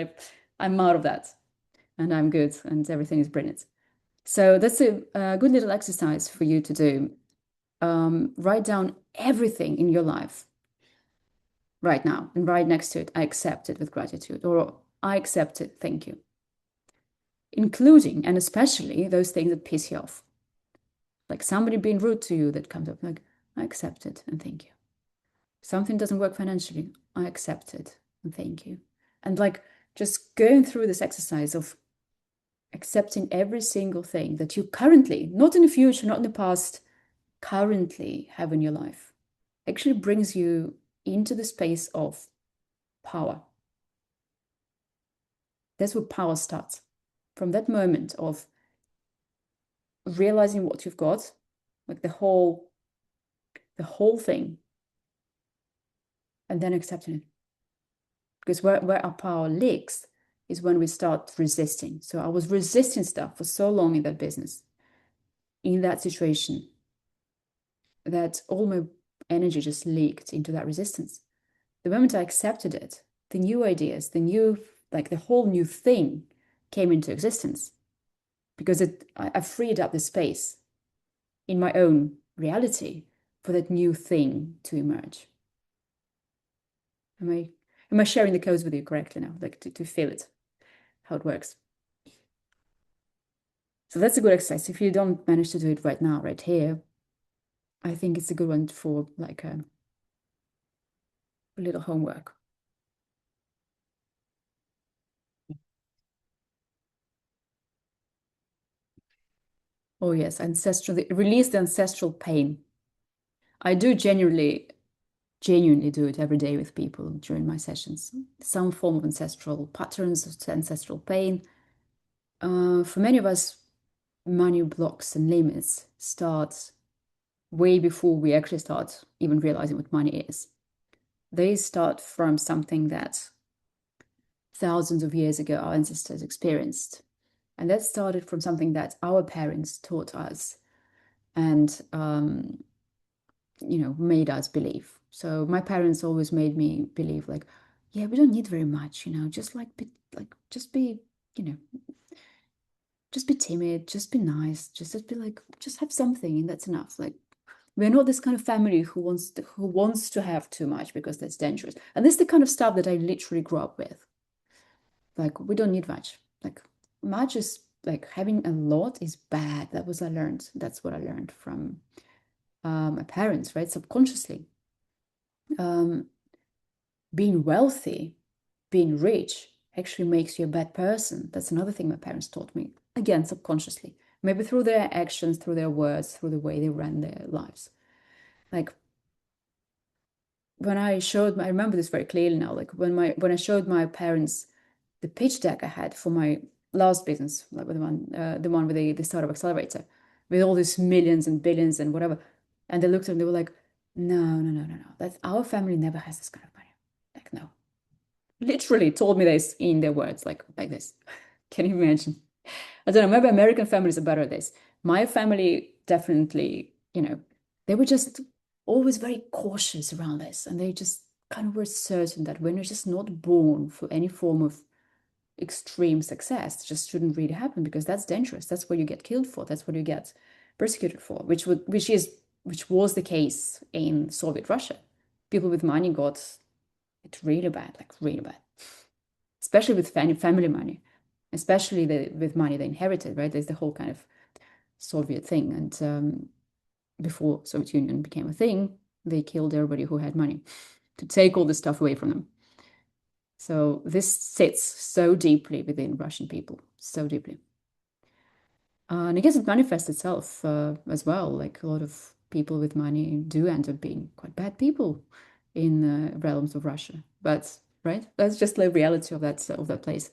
I'm out of that and I'm good and everything is brilliant. So that's a good little exercise for you to do. Write down everything in your life right now and right next to it, I accept it with gratitude, or I accept it, thank you, including and especially those things that piss you off. Like somebody being rude to you that comes up, like, I accept it and thank you. Something doesn't work financially, I accept it and thank you. And like just going through this exercise of accepting every single thing that you currently, not in the future, not in the past, currently have in your life, actually brings you into the space of power. That's where power starts. From that moment of realizing what you've got, like the whole thing, and then accepting it. Because where our power leaks is when we start resisting. So I was resisting stuff for so long in that business, in that situation, that all my energy just leaked into that resistance. The moment I accepted it, the new ideas, like the whole new thing came into existence because I freed up the space in my own reality for that new thing to emerge. Am I am I sharing the codes with you correctly now? Like to feel it, how it works. So that's a good exercise. If you don't manage to do it right now, right here, I think it's a good one for like a little homework. Oh yes, ancestral, release the ancestral pain. I do genuinely do it every day with people during my sessions. Some form of ancestral patterns, ancestral pain. For many of us, money blocks and limits start way before we actually start even realizing what money is. They start from something that thousands of years ago our ancestors experienced. And that started from something that our parents taught us and made us believe. So my parents always made me believe like, yeah, we don't need very much, just like just be, you know, just be timid, just be nice, just be like, just have something, and that's enough. Like we're not this kind of family who wants to have too much because that's dangerous. And this is the kind of stuff that I literally grew up with. Like we don't need much. Like much is like having a lot is bad. That was I learned. That's what I learned from my parents, right? Subconsciously. Um, being wealthy, being rich actually makes you a bad person. That's another thing my parents taught me. Again, subconsciously. Maybe through their actions, through their words, through the way they ran their lives. Like when I remember this very clearly now, like when I showed my parents the pitch deck I had for my last business, like the one with the startup accelerator, with all these millions and billions and whatever. And they looked at it and they were like, no, no, no, no, no. That's our family never has this kind of money. Like, no. Literally told me this in their words, like this. Can you imagine? I don't know, maybe American families are better at this. My family definitely, they were just always very cautious around this. And they just kind of were certain that when you're just not born for any form of extreme success, it just shouldn't really happen because that's dangerous. That's what you get killed for. That's what you get persecuted for, which was the case in Soviet Russia. People with money got it really bad, like really bad, especially with family money, especially with money they inherited, right? There's the whole kind of Soviet thing. And before Soviet Union became a thing, they killed everybody who had money to take all this stuff away from them. So this sits so deeply within Russian people, so deeply. And I guess it manifests itself as well. Like a lot of people with money do end up being quite bad people in the realms of Russia. But right, that's just the reality of that place.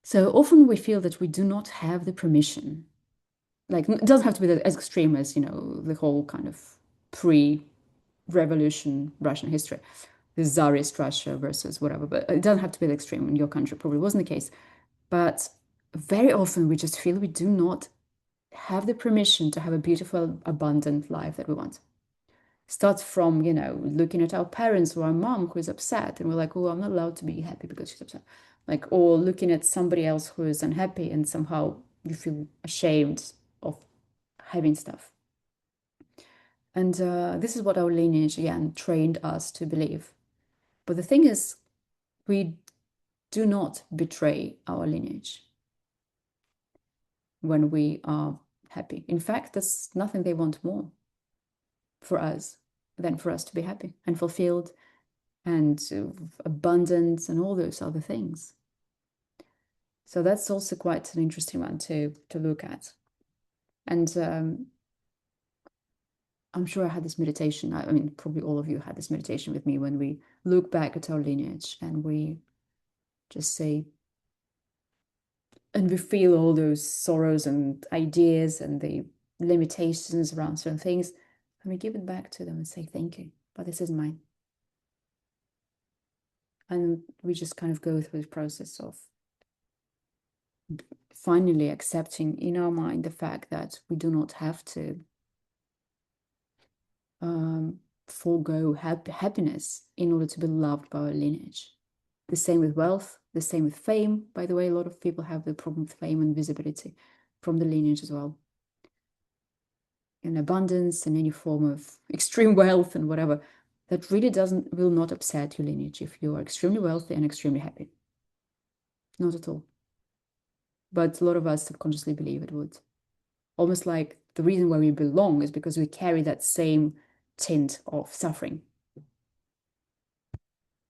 So often we feel that we do not have the permission. Like it doesn't have to be as extreme as, the whole kind of pre-revolution Russian history, the Tsarist Russia versus whatever, but it doesn't have to be that extreme. In your country probably wasn't the case. But very often we just feel we do not have the permission to have a beautiful, abundant life that we want. Starts from, looking at our parents or our mom who is upset, and we're like, oh, I'm not allowed to be happy because she's upset. Like, or looking at somebody else who is unhappy and somehow you feel ashamed of having stuff. And this is what our lineage, again, trained us to believe. But the thing is, we do not betray our lineage when we are happy. In fact, there's nothing they want more for us than for us to be happy and fulfilled and abundance and all those other things. So that's also quite an interesting one to look at. And I'm sure I had this meditation. I mean, probably all of you had this meditation with me when we look back at our lineage and we just say, and we feel all those sorrows and ideas and the limitations around certain things, and we give it back to them and say, thank you, but this is mine. And we just kind of go through the process of finally accepting in our mind the fact that we do not have to forego happiness in order to be loved by our lineage. The same with wealth, the same with fame. By the way, a lot of people have the problem with fame and visibility from the lineage as well. In abundance and any form of extreme wealth and whatever, that really will not upset your lineage if you are extremely wealthy and extremely happy. Not at all. But a lot of us subconsciously believe it would. Almost like the reason why we belong is because we carry that same tint of suffering.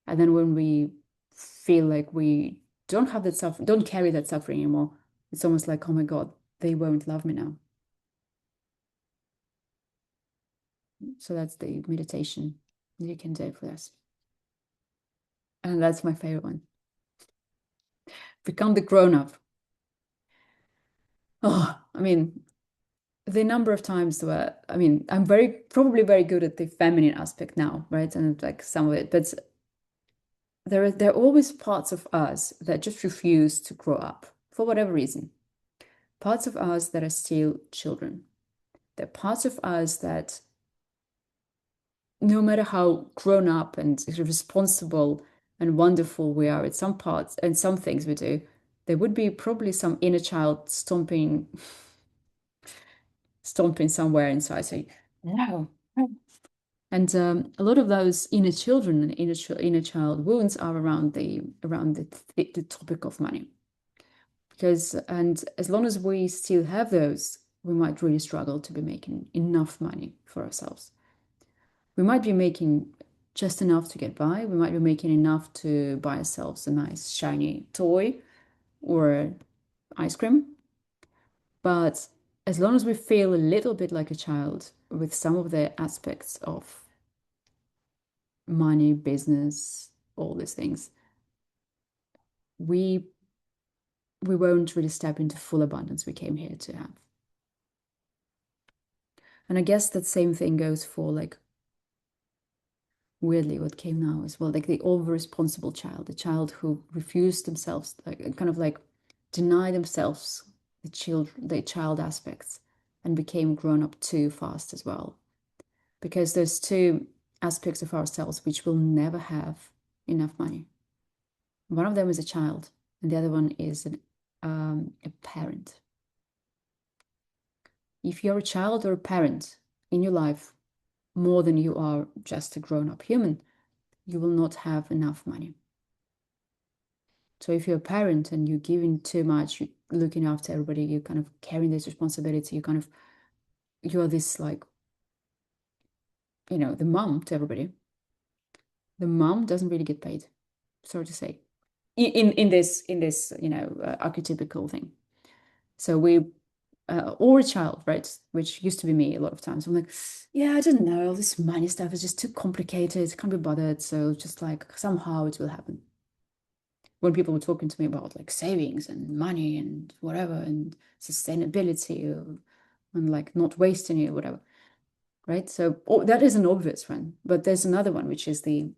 And then when we feel like we don't have that suffering, don't carry that suffering anymore, it's almost like, oh my God, they won't love me now. So that's the meditation you can do for this. And that's my favorite one. Become the grown-up. Oh, I mean, the number of times where, I mean, I'm probably very good at the feminine aspect now, right? And like some of it, but there are always parts of us that just refuse to grow up for whatever reason. Parts of us that are still children. There are parts of us that, no matter how grown up and responsible and wonderful we are at some parts and some things we do, there would be probably some inner child stomping somewhere inside saying, no. And a lot of those inner children and inner child wounds are around the topic of money. Because and as long as we still have those, we might really struggle to be making enough money for ourselves. We might be making just enough to get by. We might be making enough to buy ourselves a nice shiny toy or ice cream. But as long as we feel a little bit like a child with some of the aspects of money, business, all these things, we we won't really step into full abundance we came here to have. And I guess that same thing goes for like weirdly what came now as well, like the over-responsible child, the child who refused themselves, like kind of like deny themselves the child aspects and became grown up too fast as well. Because there's two aspects of ourselves which will never have enough money. One of them is a child, and the other one is a parent. If you're a child or a parent in your life more than you are just a grown-up human, you will not have enough money. So if you're a parent and you're giving too much, you're looking after everybody, you're kind of carrying this responsibility, you're this like, the mom to everybody. The mom doesn't really get paid, sorry to say, in this archetypical thing. So we or a child, right? Which used to be me a lot of times. I'm like, yeah, I don't know, all this money stuff is just too complicated, can't be bothered. So just like somehow it will happen. When people were talking to me about like savings and money and whatever and sustainability and like not wasting it or whatever, right? So that is an obvious one, but there's another one which is the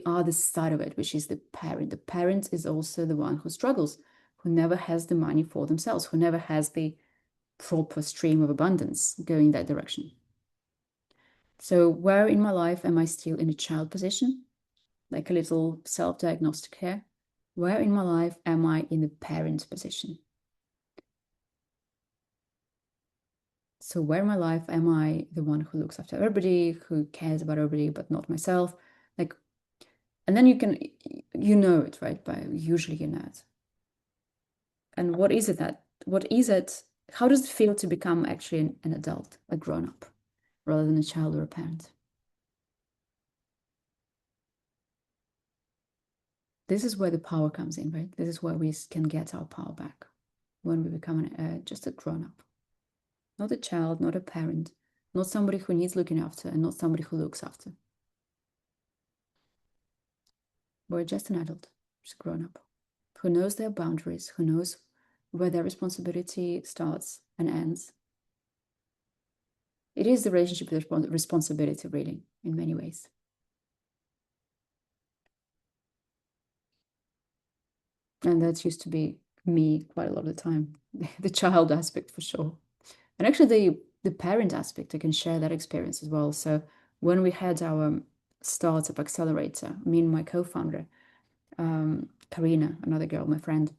other side of it, which is the parent. The parent is also the one who struggles, who never has the money for themselves, who never has the proper stream of abundance going that direction. So where in my life am I still in a child position, like a little self-diagnostic here? Where in my life am I in the parent position? So where in my life am I the one who looks after everybody, who cares about everybody, but not myself? Like, and then you know it, right? But usually you know it. And how does it feel to become actually an adult, a grown-up, rather than a child or a parent? This is where the power comes in, right? This is where we can get our power back when we become just a grown-up. Not a child, not a parent, not somebody who needs looking after, and not somebody who looks after. We're just an adult, just a grown-up, who knows their boundaries, who knows where their responsibility starts and ends. It is the relationship with responsibility, really, in many ways. And that used to be me quite a lot of the time, the child aspect for sure. And actually the parent aspect, I can share that experience as well. So when we had our startup accelerator, me and my co-founder, Karina, another girl, my friend.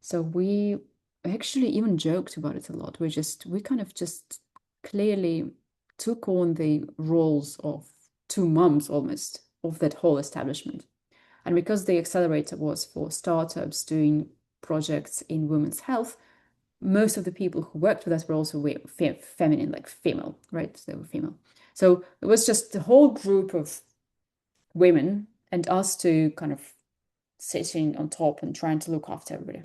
So we actually even joked about it a lot. We kind of just clearly took on the roles of two moms almost of that whole establishment. And because the accelerator was for startups doing projects in women's health, most of the people who worked with us were also feminine, like female, right? They were female. So it was just the whole group of women and us two kind of sitting on top and trying to look after everybody.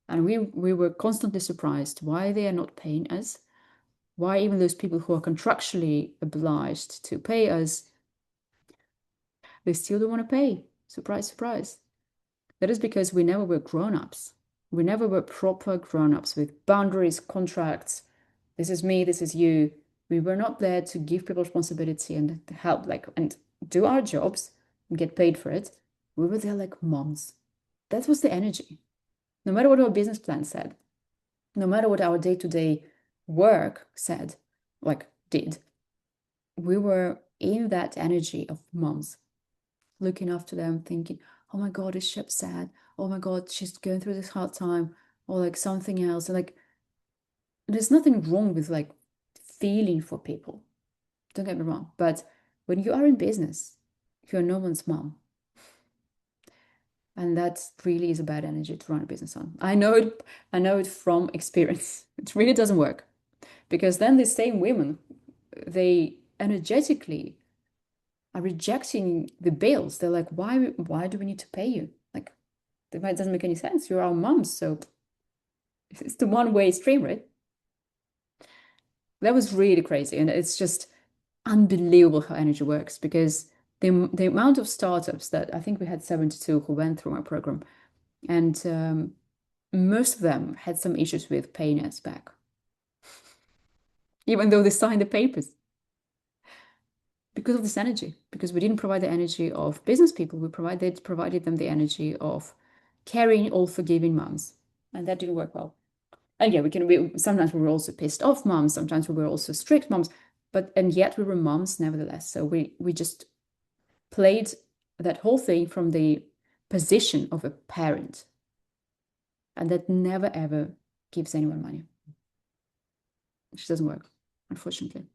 And we were constantly surprised why they are not paying us, why even those people who are contractually obliged to pay us, they still don't want to pay. Surprise, surprise. That is because we never were grown-ups. We never were proper grown-ups with boundaries, contracts. This is me, this is you. We were not there to give people responsibility and help, like, and do our jobs and get paid for it. We were there like moms. That was the energy. No matter what our business plan said, no matter what our day-to-day work said, like did, we were in that energy of moms. looking after them, thinking, oh my God, is she upset? Oh my God, she's going through this hard time, or like something else. And like, there's nothing wrong with like feeling for people. Don't get me wrong. But when you are in business, you're no one's mom. And that really is a bad energy to run a business on. I know it from experience. It really doesn't work. Because then the same women, they energetically are rejecting the bills. They're like, why do we need to pay you? Like, it doesn't make any sense. You're our moms, so it's the one-way stream, right? That was really crazy. And it's just unbelievable how energy works because the amount of startups that I think we had 72 who went through my program, and most of them had some issues with paying us back, even though they signed the papers because of this energy, because we didn't provide the energy of business people. We provided them the energy of caring, all forgiving moms. And that didn't work well. And yeah, sometimes we were also pissed off moms, sometimes we were also strict moms, and yet we were moms nevertheless. So we just played that whole thing from the position of a parent. And that never ever gives anyone money. Which doesn't work, unfortunately.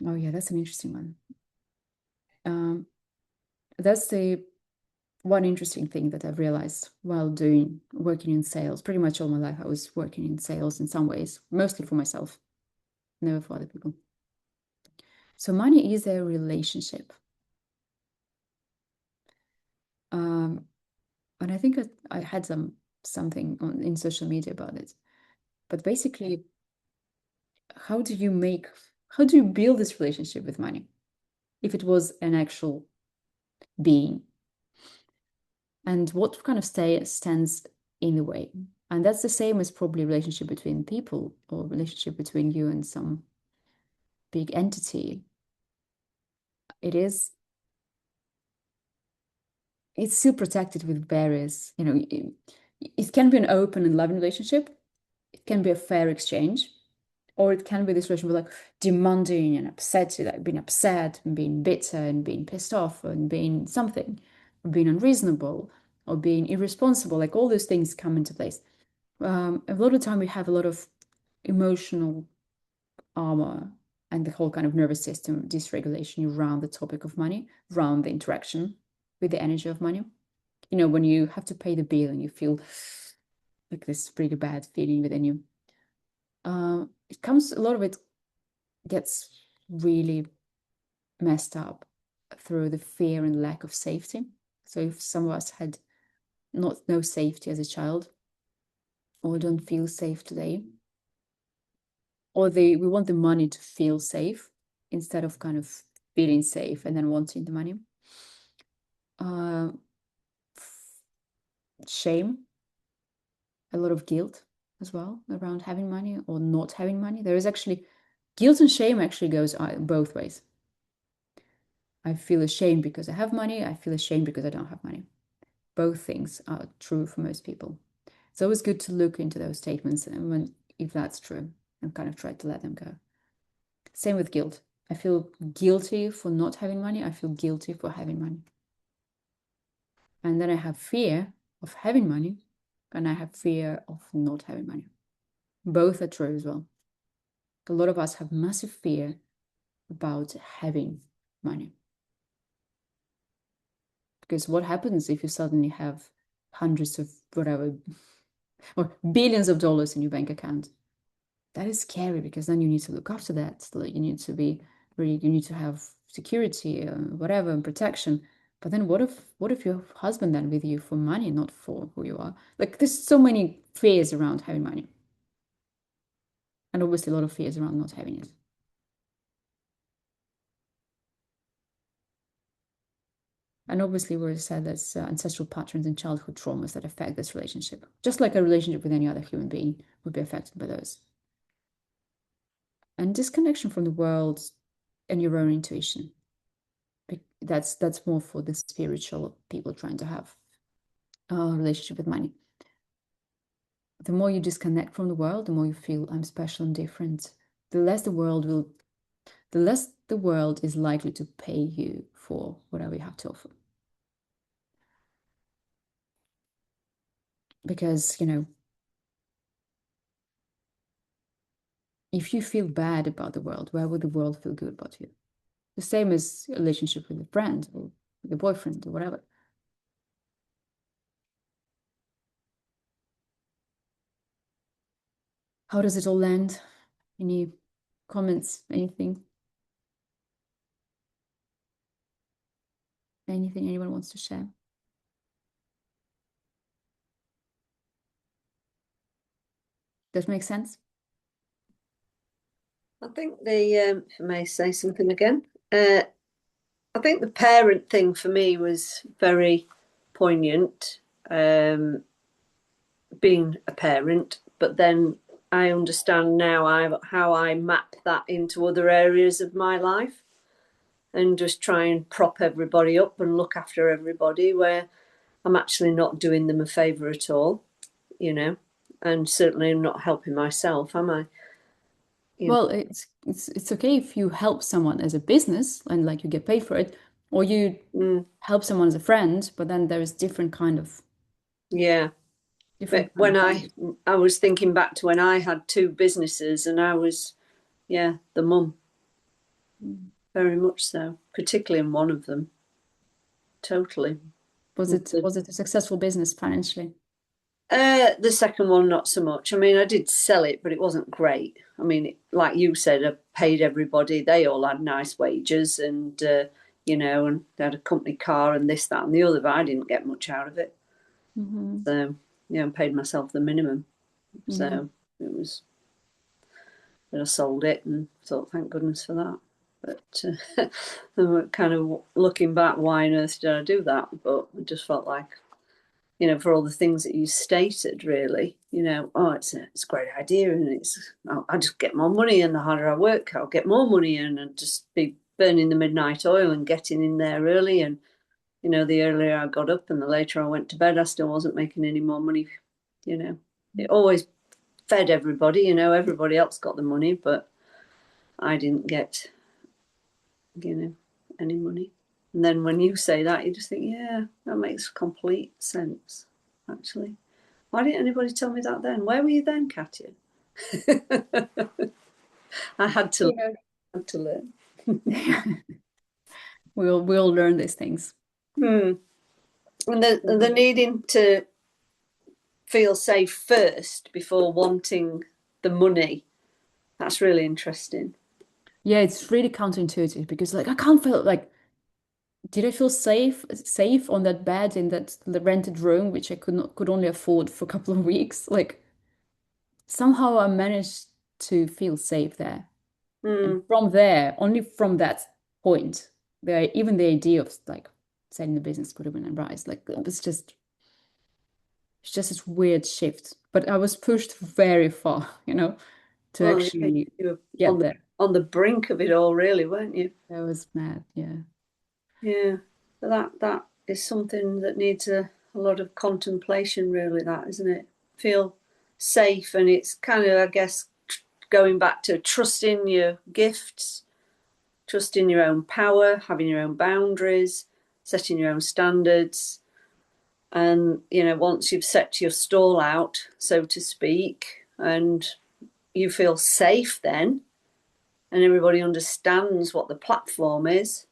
Oh yeah, that's an interesting one. Um, that's the one interesting thing that I've realized while working in sales. Pretty much all my life, I was working in sales in some ways, mostly for myself, never for other people. So money is a relationship. Um, and I think I had something in social media about it. But basically, how do you build this relationship with money if it was an actual being? And what kind of stands in the way? And that's the same as probably relationship between people or relationship between you and some big entity. It is, it's still protected with barriers. It can be an open and loving relationship. It can be a fair exchange, or it can be this relationship like demanding and upset, like being upset and being bitter and being pissed off and being something, or being unreasonable or being irresponsible. Like all those things come into place. A lot of time we have a lot of emotional armor and the whole kind of nervous system dysregulation around the topic of money, around the interaction with the energy of money. When you have to pay the bill and you feel like this really bad feeling within you. A lot of it gets really messed up through the fear and lack of safety. So if some of us had no safety as a child or don't feel safe today, or we want the money to feel safe instead of kind of feeling safe and then wanting the money. Shame, a lot of guilt as well around having money or not having money. There is actually guilt and shame actually goes both ways. I feel ashamed because I have money. I feel ashamed because I don't have money. Both things are true for most people. It's always good to look into those statements and if that's true and kind of try to let them go. Same with guilt. I feel guilty for not having money. I feel guilty for having money. And then I have fear of having money and I have fear of not having money. Both are true as well. A lot of us have massive fear about having money. Because what happens if you suddenly have hundreds of whatever, or billions of dollars in your bank account? That is scary because then you need to look after that. You need to be really, you need to have security, whatever, and protection. But then what if your husband then with you for money, not for who you are? Like there's so many fears around having money. And obviously a lot of fears around not having it. And obviously, we said there's ancestral patterns and childhood traumas that affect this relationship, just like a relationship with any other human being would be affected by those. And disconnection from the world and your own intuition. That's more for the spiritual people trying to have a relationship with money. The more you disconnect from the world, the more you feel I'm special and different. The less the world is likely to pay you for whatever you have to offer. Because, if you feel bad about the world, why would the world feel good about you? The same as a relationship with a friend or with a boyfriend or whatever. How does it all land? Any comments? Anything? Anything anyone wants to share? Does it make sense? I think if I may say something again, I think the parent thing for me was very poignant, being a parent, but then I understand now how I map that into other areas of my life and just try and prop everybody up and look after everybody where I'm actually not doing them a favour at all, you know, and certainly not helping myself, am I? You Well, it's okay if you help someone as a business and like you get paid for it, or you know, help someone as a friend, but then there is yeah. But different kind when of values. I was thinking back to when I had two businesses and I was, yeah, the mum, Mm. very much so, particularly in one of them, totally. Was it a successful business financially? The second one, not so much. I mean, I did sell it, but it wasn't great. I mean, like you said, I paid everybody. They all had nice wages and, and they had a company car and this, that, and the other, but I didn't get much out of it. Hmm. So, I paid myself the minimum. Yeah. So it was, but I sold it and thought, thank goodness for that. But kind of looking back, why on earth did I do that? But I just felt like, for all the things that you stated, really, oh, it's a great idea, and I just get more money, and the harder I work, I'll get more money, and just be burning the midnight oil and getting in there early, and the earlier I got up and the later I went to bed, I still wasn't making any more money. It always fed everybody, everybody else got the money, but I didn't get, you know, any money. And then when you say that, you just think, yeah, that makes complete sense, actually. Why didn't anybody tell me that then? Where were you then, Katya? I had to, Yeah. had to learn. We'll learn these things. Hmm. And the needing to feel safe first before wanting the money. That's really interesting. Yeah, it's really counterintuitive because like I can't feel like did I feel safe on that bed in that the rented room, which I could only afford for a couple of weeks? Like somehow I managed to feel safe there. And Hmm. from there, only from that point, even the idea of like setting the business could have been a rise. Like it's just this weird shift. But I was pushed very far, to Well, yeah, actually you were get there. on the brink of it all, really, weren't you? I was mad, yeah. Yeah, but that is something that needs a lot of contemplation, really. That isn't it? Feel safe, and it's kind of, I guess, going back to trusting your gifts, trusting your own power, having your own boundaries, setting your own standards, and once you've set your stall out, so to speak, and you feel safe, then, and everybody understands what the platform is,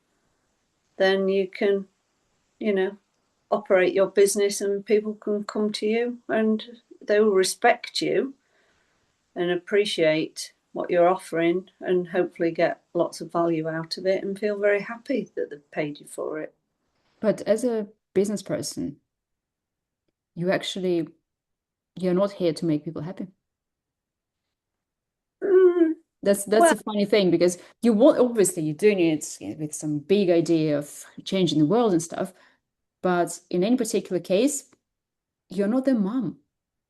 then you can, you know, operate your business and people can come to you and they will respect you and appreciate what you're offering and hopefully get lots of value out of it and feel very happy that they've paid you for it. But as a business person, you actually you're not here to make people happy. Mm, That's well, the funny thing because you want obviously you're doing it with some big idea of changing the world and stuff, but in any particular case, you're not their mom.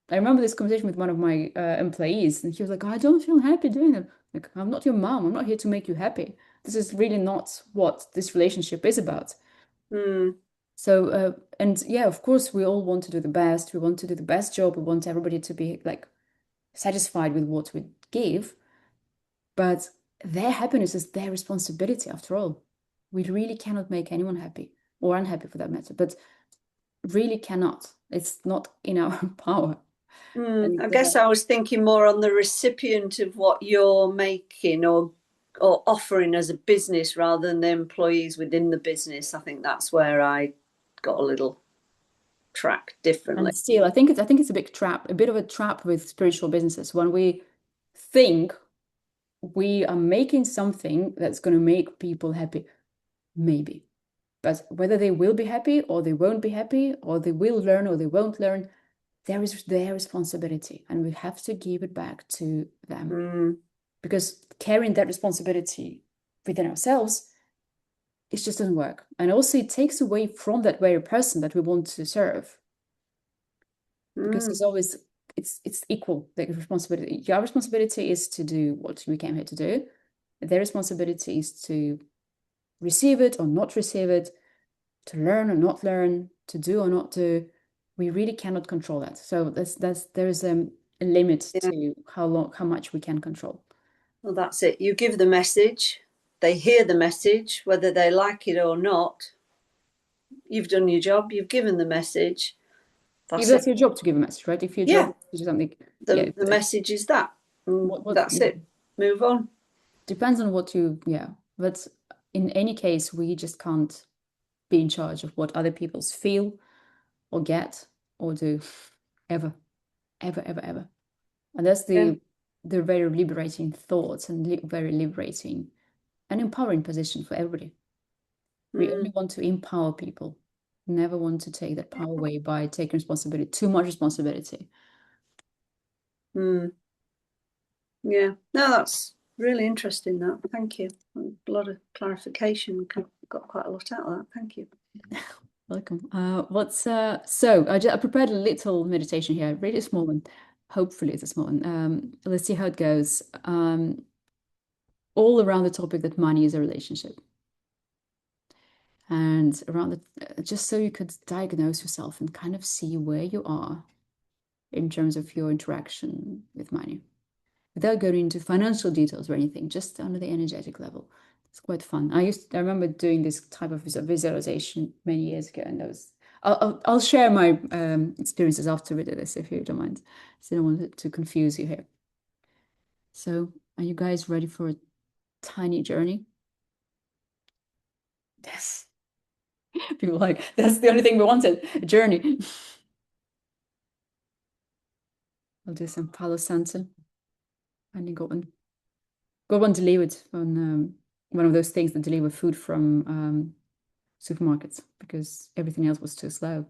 I remember this conversation with one of my employees, and he was like, "I don't feel happy doing it. Like, I'm not your mom. I'm not here to make you happy. This is really not what this relationship is about." mm, So, and yeah, of course, we all want to do the best. We want to do the best job. We want everybody to be like satisfied with what we give. But their happiness is their responsibility after all. We really cannot make anyone happy or unhappy for that matter, but really cannot. It's not in our power. And I guess I was thinking more on the recipient of what you're making or offering as a business rather than the employees within the business. I think that's where I got a little tracked differently. and still, I think it's a big trap, a bit of a trap with spiritual businesses when we think we are making something that's going to make people happy, maybe. But whether they will be happy or they won't be happy, or they will learn or they won't learn, there is their responsibility, and we have to give it back to them. Mm, Because carrying that responsibility within ourselves, it just doesn't work. And also it takes away from that very person that we want to serve. Because mm, it's always it's equal, the responsibility. Your responsibility is to do what we came here to do. Their responsibility is to receive it or not receive it, to learn or not learn, to do or not do. We really cannot control that. So there's a limit yeah. to how much we can control. Well, that's it. You give the message, they hear the message, whether they like it or not. You've done your job. You've given the message. If That's it. that's your job to give a message, right? If your job Yeah. is to do something, yeah, The message is that. what That's yeah, it. Move on. depends on what you, yeah. But in any case, we just can't be in charge of what other people's feel or get or do ever, ever, ever, ever. And that's Yeah. the very liberating thoughts and very liberating and empowering position for everybody. We only Mm, want to empower people, never want to take that power away by taking responsibility, too much responsibility. mm. Yeah. No, that's really interesting. That. Thank you. A lot of clarification. Got quite a lot out of that. Thank you. Welcome. I prepared a little meditation here, really small one. Hopefully it's a small one. Let's see how it goes. All around the topic that money is a relationship. And around it, just so you could diagnose yourself and kind of see where you are in terms of your interaction with money, without going into financial details or anything, just under the energetic level. It's quite fun. I remember doing this type of visualization many years ago, and I'll share my experiences after we do this, if you don't mind. So I don't want to confuse you here. So, are you guys ready for a tiny journey? Yes. People like, that's the only thing we wanted, a journey. I'll do some Palo Santo. And you got one delivered on one of those things that deliver food from supermarkets because everything else was too slow.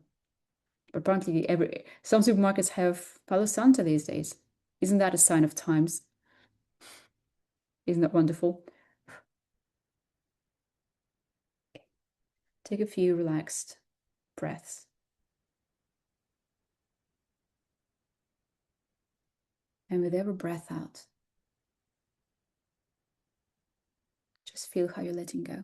But apparently, some supermarkets have Palo Santo these days. Isn't that a sign of times? Isn't that wonderful? Take a few relaxed breaths. And with every breath out, just feel how you're letting go.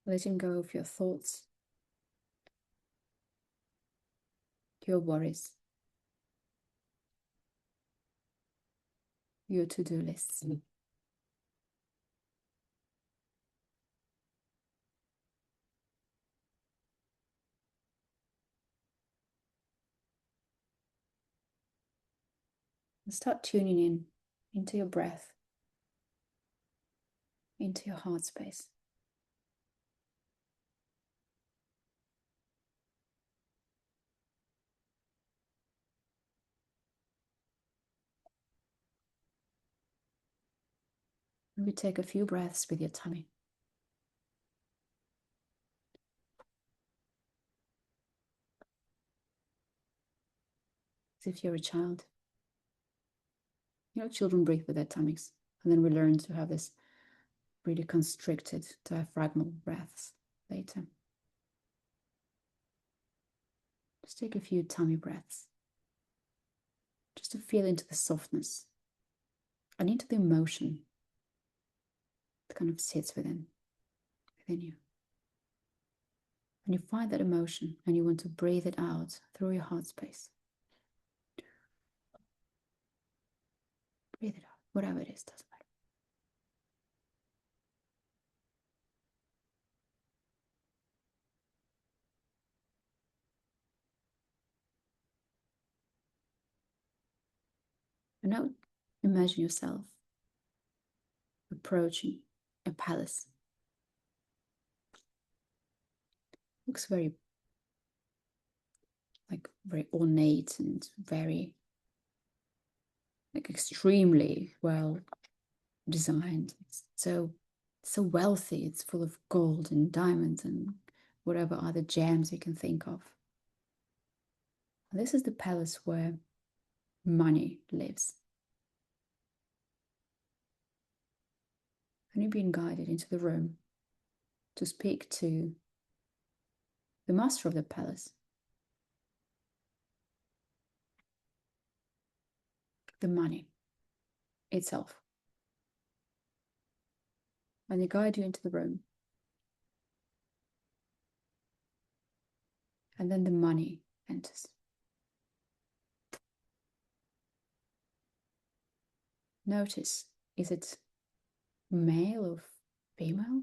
Letting go of your thoughts, your worries, your to-do lists. And start tuning in into your breath, into your heart space. Maybe take a few breaths with your tummy, as if you're a child. You know, children breathe with their tummies, and then we learn to have this really constricted diaphragmal breaths later. Just take a few tummy breaths, just to feel into the softness and into the emotion that kind of sits within you. And you find that emotion and you want to breathe it out through your heart space. Breathe it out, whatever it is, doesn't matter. And now imagine yourself approaching a palace. Looks very ornate and very extremely well designed. It's so wealthy. It's full of gold and diamonds and whatever other gems you can think of. And this is the palace where money lives. And you're being guided into the room to speak to the master of the palace, the money itself. And they guide you into the room. And then the money enters. Notice, is it male or female?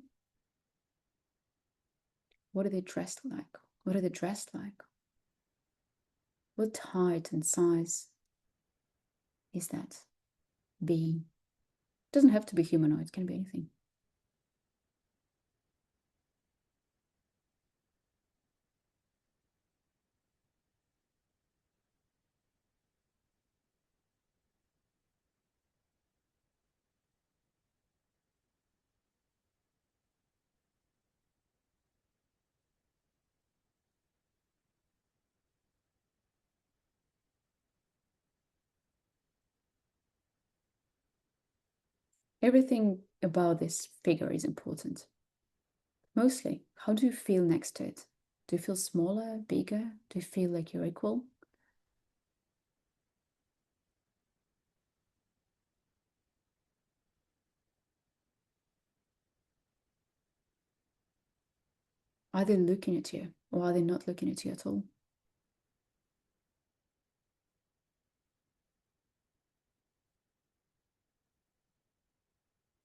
What are they dressed like? What are they dressed like? What height and size is that being? It doesn't have to be humanoid, it can be anything. Everything about this figure is important. Mostly, how do you feel next to it? Do you feel smaller, bigger? Do you feel like you're equal? Are they looking at you or are they not looking at you at all?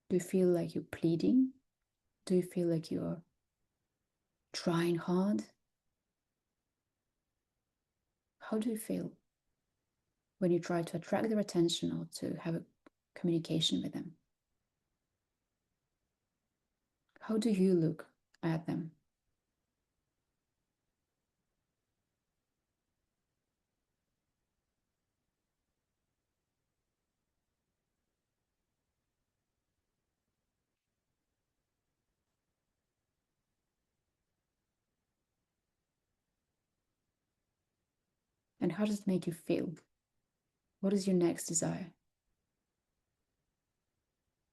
Do you feel like you're pleading? Do you feel like you're trying hard? How do you feel when you try to attract their attention or to have a communication with them? How do you look at them? And how does it make you feel? What is your next desire?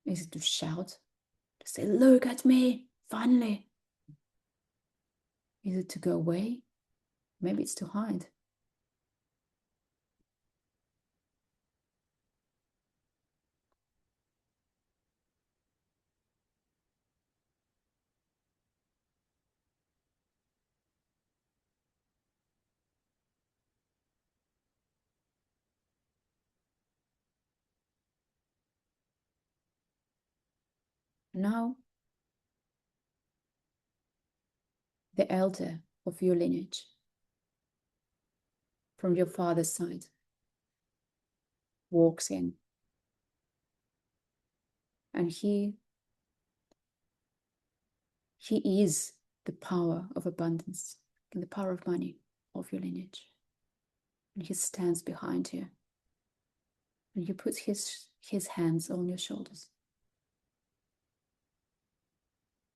Is it to shout, to say, look at me, finally? Is it to go away? Maybe it's to hide. Now, the elder of your lineage, from your father's side, walks in, and he is the power of abundance and the power of money of your lineage. And he stands behind you, and he puts his hands on your shoulders.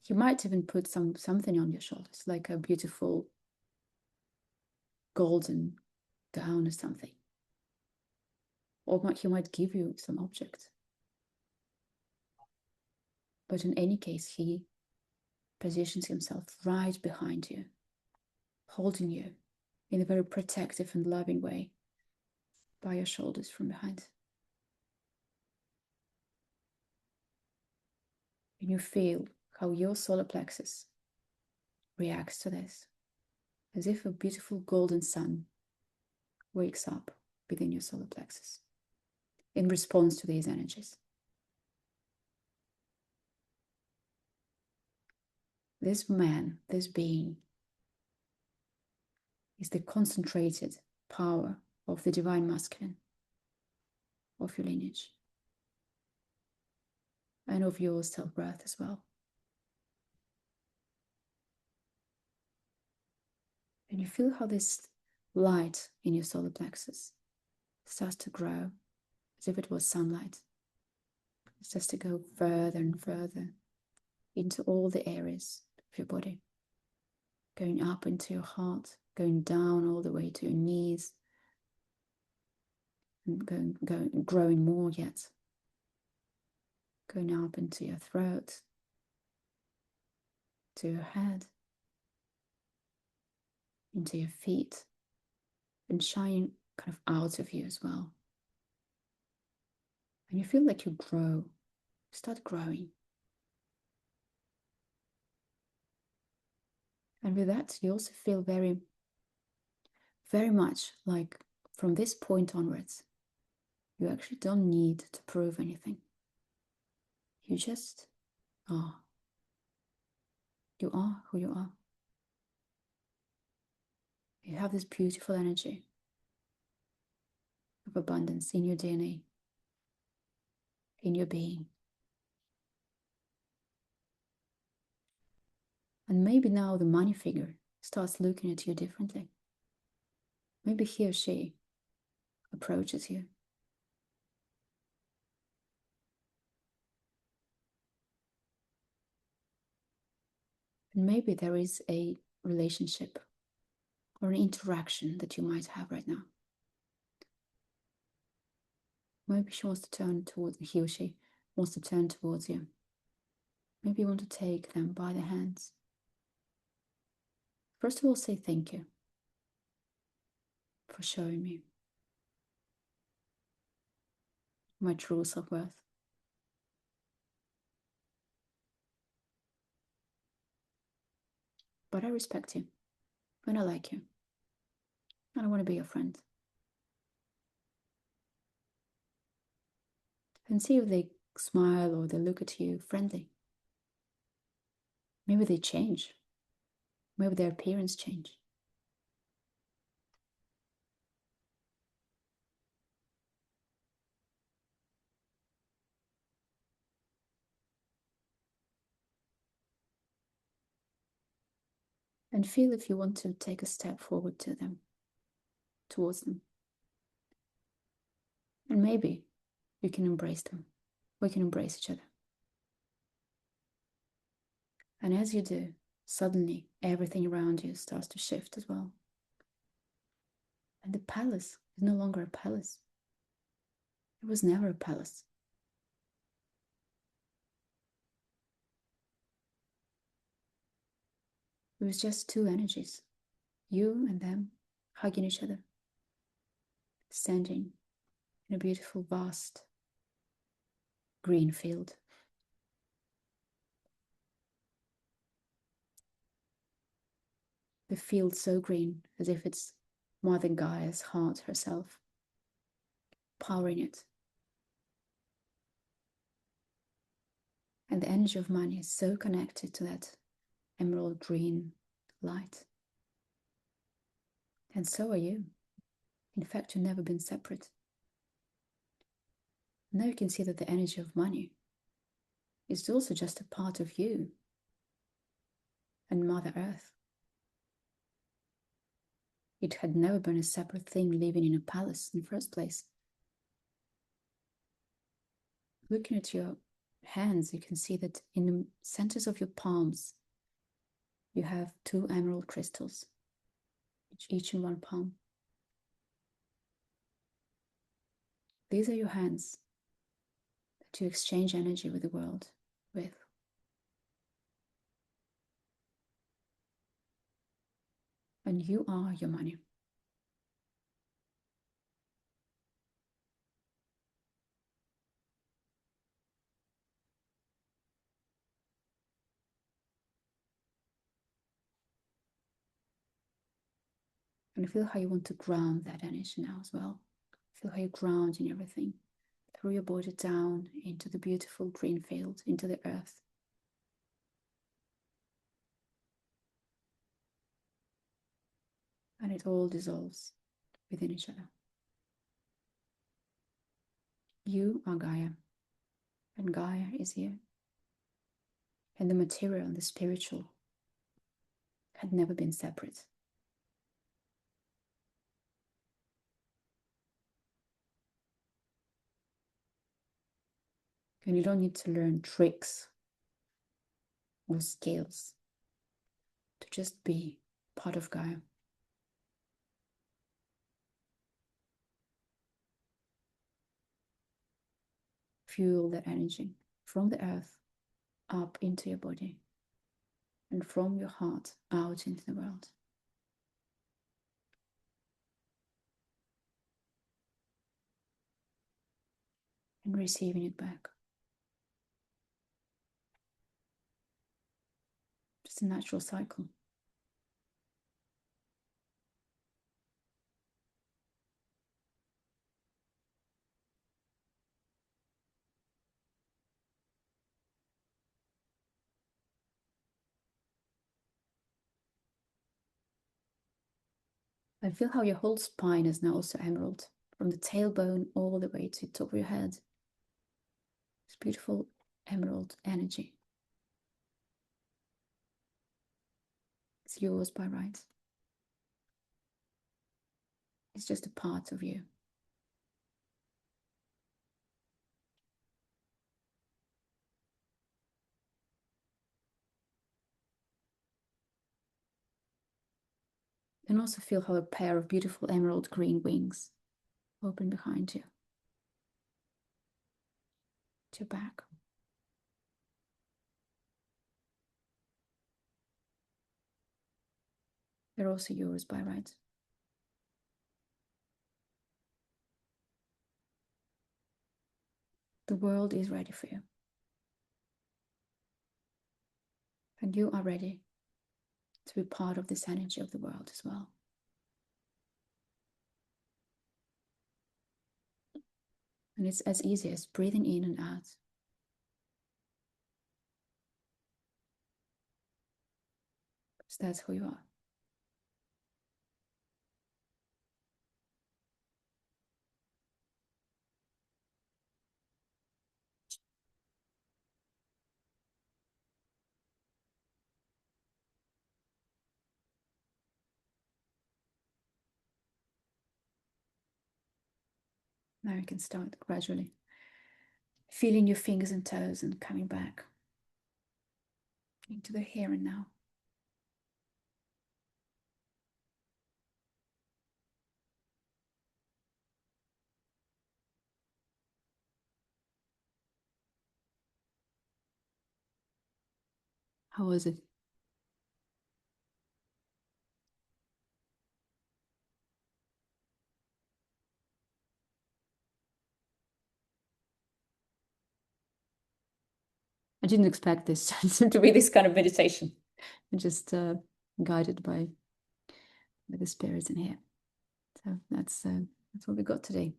He might even put something on your shoulders, like a beautiful golden gown or something. Or he might give you some object. But in any case, he positions himself right behind you, holding you in a very protective and loving way by your shoulders from behind. And you feel how your solar plexus reacts to this. as if a beautiful golden sun wakes up within your solar plexus in response to these energies. This man, this being, is the concentrated power of the divine masculine of your lineage and of your self-worth as well. And you feel how this light in your solar plexus starts to grow as if it was sunlight. It starts to go further and further into all the areas of your body, going up into your heart, going down all the way to your knees, and growing more yet, going up into your throat, to your head, into your feet, and shining kind of out of you as well. And you feel like you grow, start growing. And with that, you also feel very, very much like from this point onwards, you actually don't need to prove anything. You just are. You are who you are. You have this beautiful energy of abundance in your DNA, in your being. And maybe now the money figure starts looking at you differently. Maybe he or she approaches you. And maybe there is a relationship or an interaction that you might have right now. Maybe she wants to turn towards, he or she wants to turn towards you. Maybe you want to take them by the hands. First of all, say thank you for showing me my true self-worth. But I respect you and I like you. And I want to be your friend. And see if they smile or they look at you friendly. Maybe they change. Maybe their appearance change. And feel if you want to take a step forward to them, towards them. And maybe you can embrace them. We can embrace each other. And as you do, suddenly everything around you starts to shift as well. And the palace is no longer a palace. It was never a palace. It was just two energies, you and them, hugging each other, standing in a beautiful, vast green field. The field so green, as if it's Mother Gaia's heart herself, powering it. And the energy of money is so connected to that emerald green light. And so are you. In fact, you've never been separate. Now you can see that the energy of money is also just a part of you and Mother Earth. It had never been a separate thing living in a palace in the first place. Looking at your hands, you can see that in the centers of your palms, you have two emerald crystals, each in one palm. These are your hands that you exchange energy with the world with. And you are your money. And feel how you want to ground that energy now as well. Feel how you ground in everything through your body down into the beautiful green field, into the earth. And it all dissolves within each other. You are Gaia, and Gaia is here. And the material and the spiritual had never been separate. And you don't need to learn tricks or skills to just be part of Gaia. Fuel that energy from the earth up into your body and from your heart out into the world. And receiving it back. Just a natural cycle. And feel how your whole spine is now also emerald, from the tailbone all the way to the top of your head. This beautiful emerald energy. It's yours by right. It's just a part of you. And also feel how a pair of beautiful emerald green wings open behind you, to your back. They're also yours by right. The world is ready for you. And you are ready to be part of this energy of the world as well. And it's as easy as breathing in and out. Because that's who you are. Now you can start gradually feeling your fingers and toes and coming back into the here and now. How was it? I didn't expect this to be this kind of meditation. I'm just guided by the spirits in here. So that's what we got today.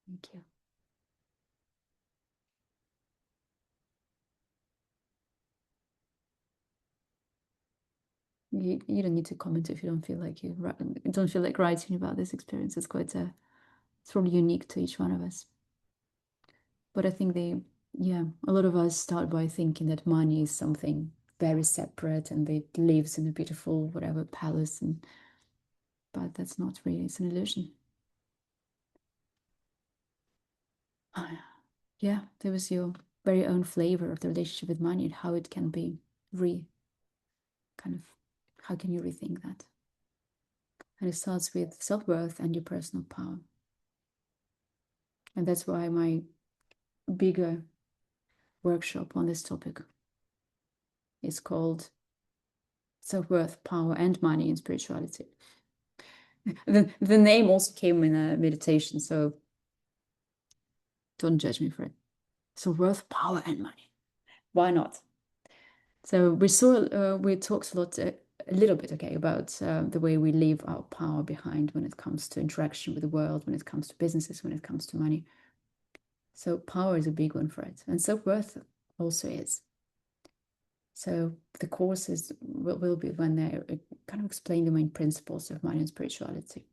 Thank you. You don't need to comment if you don't feel like you don't feel like writing about this experience. It's probably unique to each one of us. But I think a lot of us start by thinking that money is something very separate and it lives in a beautiful whatever palace, but that's not really. It's an illusion. Yeah, there was your very own flavor of the relationship with money and how it can be how can you rethink that? And it starts with self-worth and your personal power. And that's why my bigger workshop on this topic is called Self-Worth, Power and Money in Spirituality. The name also came in a meditation, so don't judge me for it. Self-worth, power and money. Why not? So we talked a lot a little bit, okay, about the way we leave our power behind when it comes to interaction with the world, when it comes to businesses, when it comes to money. So power is a big one for it, and self-worth also is. So the courses will be when they kind of explain the main principles of money and spirituality.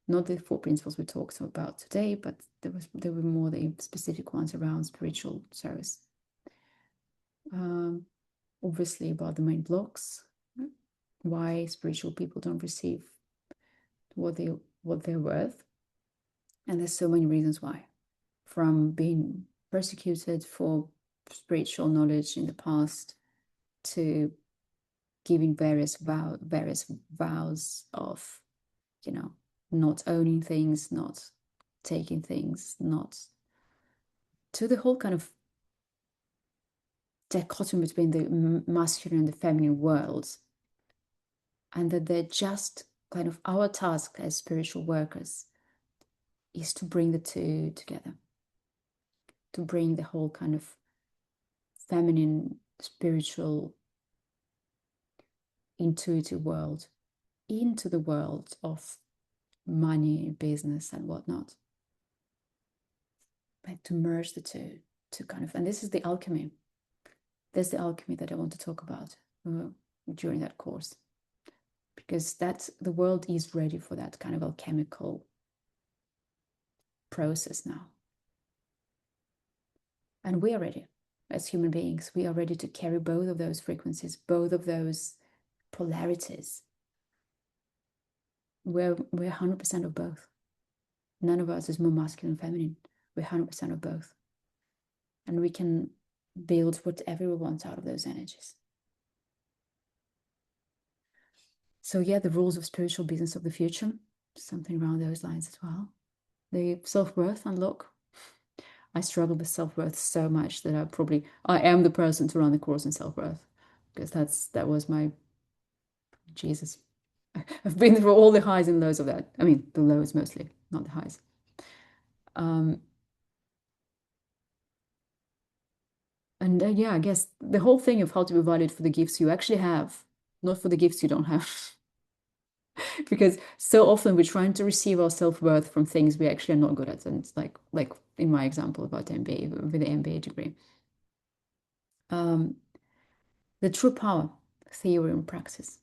Not the 4 principles we talked about today, but there were more the specific ones around spiritual service. Obviously about the main blocks, why spiritual people don't receive what they're worth. And there's so many reasons why, from being persecuted for spiritual knowledge in the past to giving various vows of, not owning things, not taking things, not to the whole kind of dichotomy between the masculine and the feminine worlds, and that they're just kind of our task as spiritual workers is to bring the two together, to bring the whole kind of feminine, spiritual, intuitive world into the world of money, business, and whatnot. But to merge the two, to kind of, and this is the alchemy. There's the alchemy that I want to talk about during that course, because the world is ready for that kind of alchemical process now. And we are ready as human beings. We are ready to carry both of those frequencies, both of those polarities. We're 100% of both. None of us is more masculine and feminine. We're 100% of both. And we can build whatever we want out of those energies. So yeah, the rules of spiritual business of the future, something around those lines as well. The self-worth unlock. I struggle with self-worth so much that I am the person to run the course in self-worth, because that was my Jesus. I've been through all the highs and lows of that. I mean, the lows mostly, not the highs. And yeah, I guess the whole thing of how to be valued for the gifts you actually have, not for the gifts you don't have. Because so often we're trying to receive our self-worth from things we actually are not good at. And it's like in my example about MBA, with the MBA degree. The true power, theory and practice.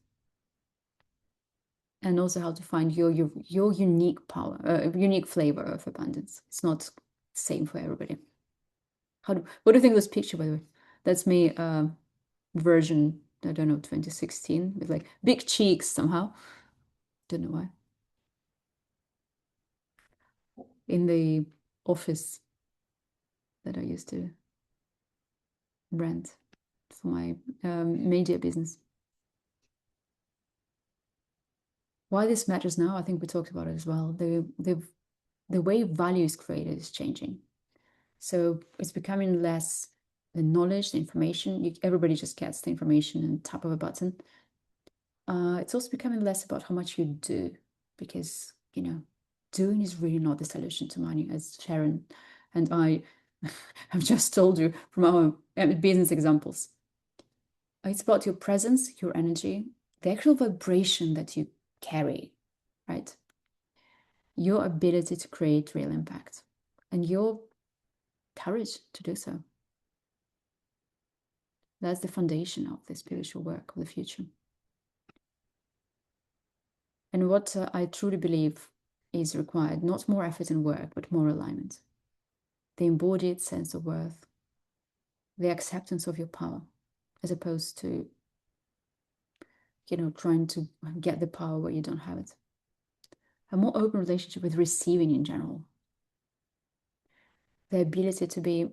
And also how to find your unique power, unique flavor of abundance. It's not the same for everybody. What do you think of this picture, by the way? That's me, version, I don't know, 2016, with like big cheeks somehow. Don't know why. In the office that I used to rent for my media business. Why this matters now, I think we talked about it as well. The way value is created is changing. So it's becoming less the knowledge, the information. Everybody just gets the information and tap of a button. It's also becoming less about how much you do, because, doing is really not the solution to money, as Sharon and I have just told you from our business examples. It's about your presence, your energy, the actual vibration that you carry, right? Your ability to create real impact and your courage to do so. That's the foundation of the spiritual work of the future. And what I truly believe is required, not more effort and work, but more alignment. The embodied sense of worth, the acceptance of your power, as opposed to, trying to get the power where you don't have it. A more open relationship with receiving in general. The ability to be,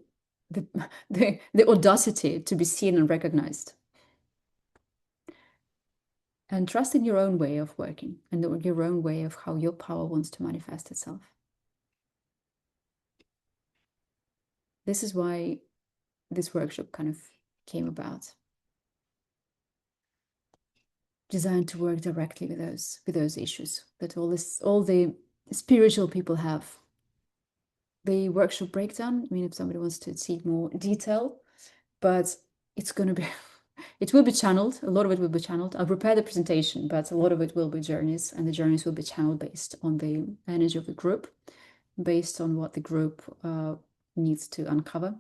the audacity to be seen and recognized. And trust in your own way of working and your own way of how your power wants to manifest itself. This is why this workshop kind of came about. Designed to work directly with those issues that all the spiritual people have. The workshop breakdown, I mean, if somebody wants to see more detail, but it's going to be It will be channeled. A lot of it will be channeled. I'll prepare the presentation, but a lot of it will be journeys, and the journeys will be channeled based on the energy of the group, based on what the group needs to uncover.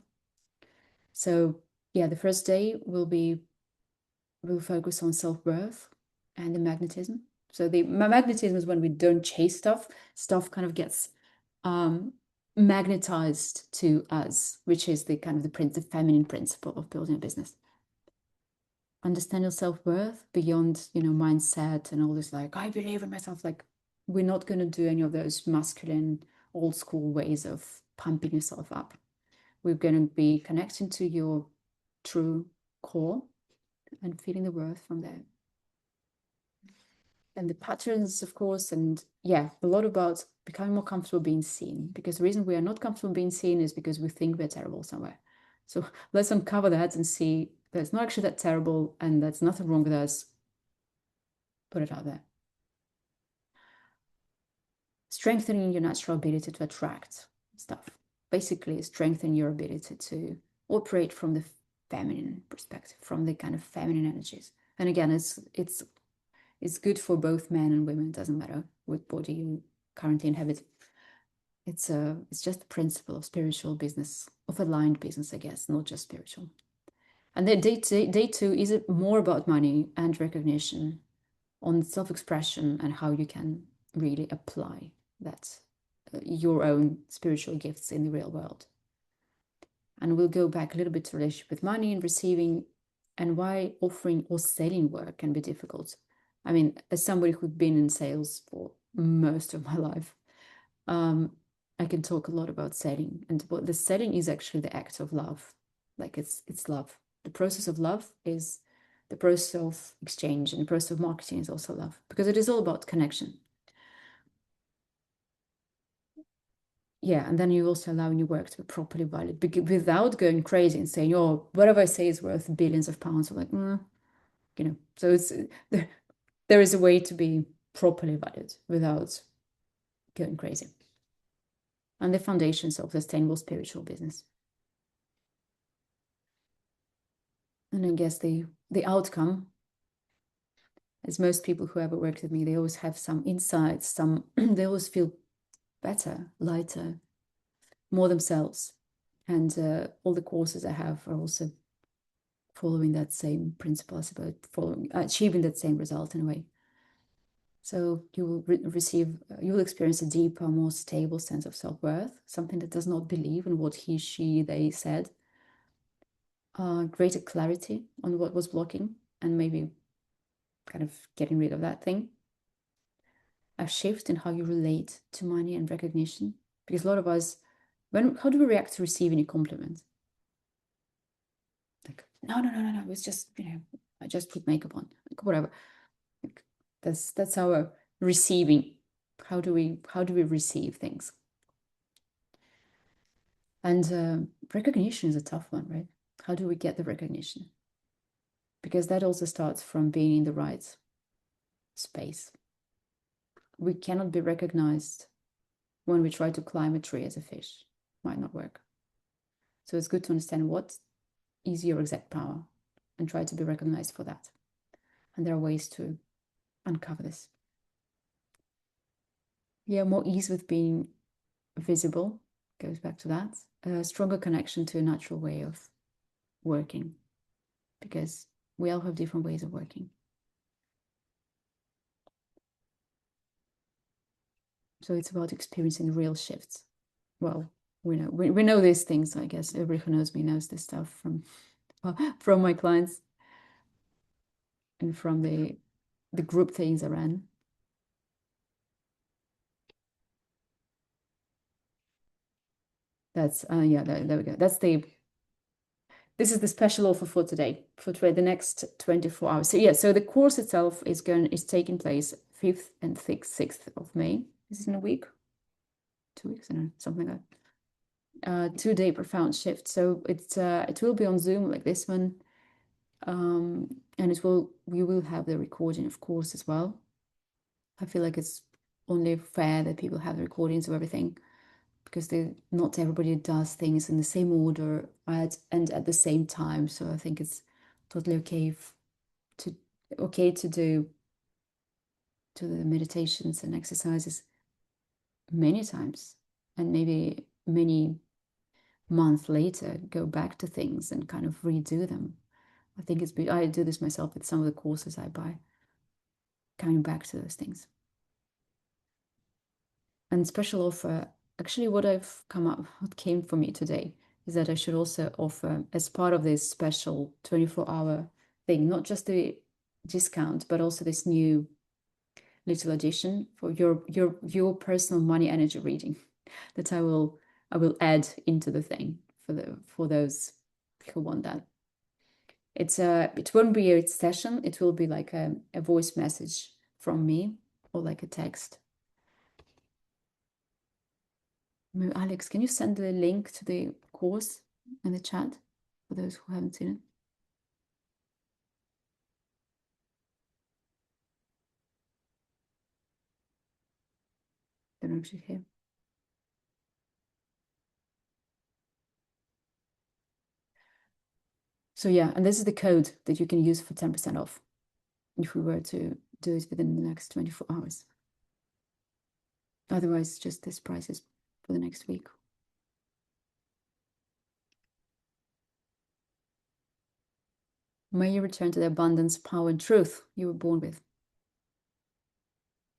So yeah, the first day we'll focus on self-worth and the magnetism. So the magnetism is when we don't chase stuff. Stuff kind of gets magnetized to us, which is the kind of the feminine principle of building a business. Understand your self-worth beyond, mindset and all this, like, I believe in myself. Like, we're not going to do any of those masculine, old school ways of pumping yourself up. We're going to be connecting to your true core and feeling the worth from there. And the patterns, of course, and yeah, a lot about becoming more comfortable being seen. Because the reason we are not comfortable being seen is because we think we're terrible somewhere. So let's uncover that and see that it's not actually that terrible and there's nothing wrong with us. Put it out there. Strengthening your natural ability to attract stuff. Basically, strengthen your ability to operate from the feminine perspective, from the kind of feminine energies. And again, it's good for both men and women. It doesn't matter what body you currently inhabit. It's just the principle of spiritual business, of aligned business, I guess, not just spiritual. And then day two is more about money and recognition, on self-expression and how you can really apply that your own spiritual gifts in the real world. And we'll go back a little bit to relationship with money and receiving, and why offering or selling work can be difficult. I mean, as somebody who's been in sales for most of my life, I can talk a lot about selling. And what the selling is actually the act of love. Like it's love. The process of love is the process of exchange, and the process of marketing is also love, because it is all about connection. Yeah, and then you also allowing your work to be properly valued without going crazy and saying, oh, whatever I say is worth billions of pounds. Or like, so there is a way to be properly valued without going crazy. And the foundations of sustainable spiritual business. And I guess the outcome, as most people who ever worked with me, they always have some insights, they always feel better, lighter, more themselves. And all the courses I have are also following that same principle, I suppose, achieving that same result in a way. So you will you will experience a deeper, more stable sense of self-worth, something that does not believe in what he, she, they said. Greater clarity on what was blocking, and maybe kind of getting rid of that thing. A shift in how you relate to money and recognition, because a lot of us, how do we react to receiving a compliment? Like, no, it's just, I just put makeup on, like, whatever. Like, that's our receiving. How do we receive things? And recognition is a tough one, right? How do we get the recognition? Because that also starts from being in the right space. We cannot be recognized when we try to climb a tree as a fish. Might not work. So it's good to understand what is your exact power and try to be recognized for that. And there are ways to uncover this. Yeah, more ease with being visible goes back to that. A stronger connection to a natural way of working, because we all have different ways of working. So it's about experiencing real shifts. Well, we know these things. I guess everybody who knows me knows this stuff from my clients and from the group things I ran. That's yeah, there we go. This is the special offer for today, the next 24 hours. So yeah, so the course itself is taking place 5th and 6th of May. This is in a week, 2 weeks, I don't know, something like that. 2-day profound shift. So it will be on Zoom like this one. And we will have the recording, of course, as well. I feel like it's only fair that people have the recordings of everything, because not everybody does things in the same order and at the same time. So I think it's totally to okay to do the meditations and exercises many times, and maybe many months later go back to things and kind of redo them. I think I do this myself with some of the courses I buy, coming back to those things. And special offer, actually what came for me today is that I should also offer, as part of this special 24-hour thing, not just the discount, but also this new little addition for your personal money energy reading that I will add into the thing for those who want that. It won't be a session, it will be like a voice message from me, or like a text. Maybe, Alex, can you send the link to the course in the chat for those who haven't seen it? Don't know if she's here. So yeah, and this is the code that you can use for 10% off if we were to do it within the next 24 hours. Otherwise, just this price is for the next week. May you return to the abundance, power, and truth you were born with.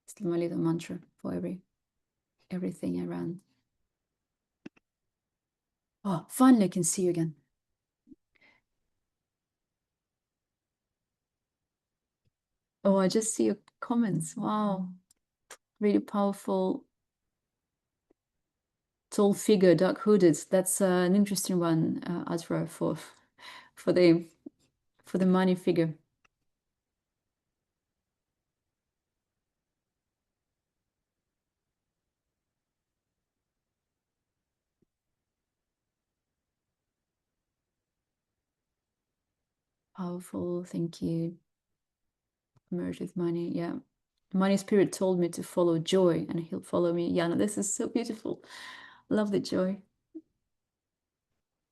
It's my little mantra for everything around. Oh, finally I can see you again. Oh, I just see your comments. Wow. Really powerful. Tall figure, dark hooded. That's an interesting one, Azra, for the money figure. Powerful, thank you. Merge with money, yeah. Money spirit told me to follow joy, and he'll follow me. Yana, this is so beautiful. Love the joy.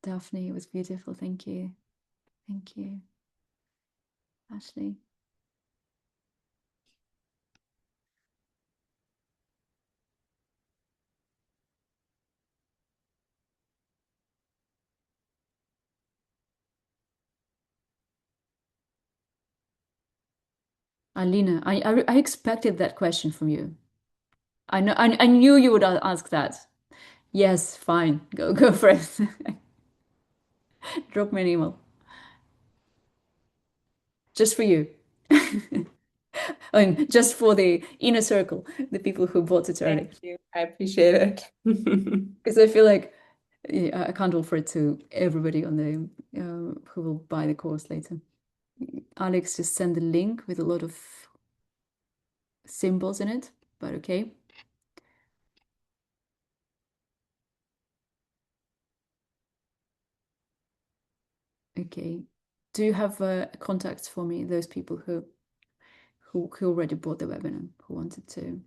Daphne, it was beautiful. Thank you. Thank you. Ashley. Alina, I expected that question from you. I knew you would ask that. Yes, fine. Go for it. Drop me an email. Just for you. And just for the inner circle, the people who bought it early. Thank you. I appreciate it. Because I feel like I can't offer it to everybody on the who will buy the course later. Alex just sent the link with a lot of symbols in it, but okay. Okay. Do you have contacts for me, those people who already bought the webinar, who wanted to?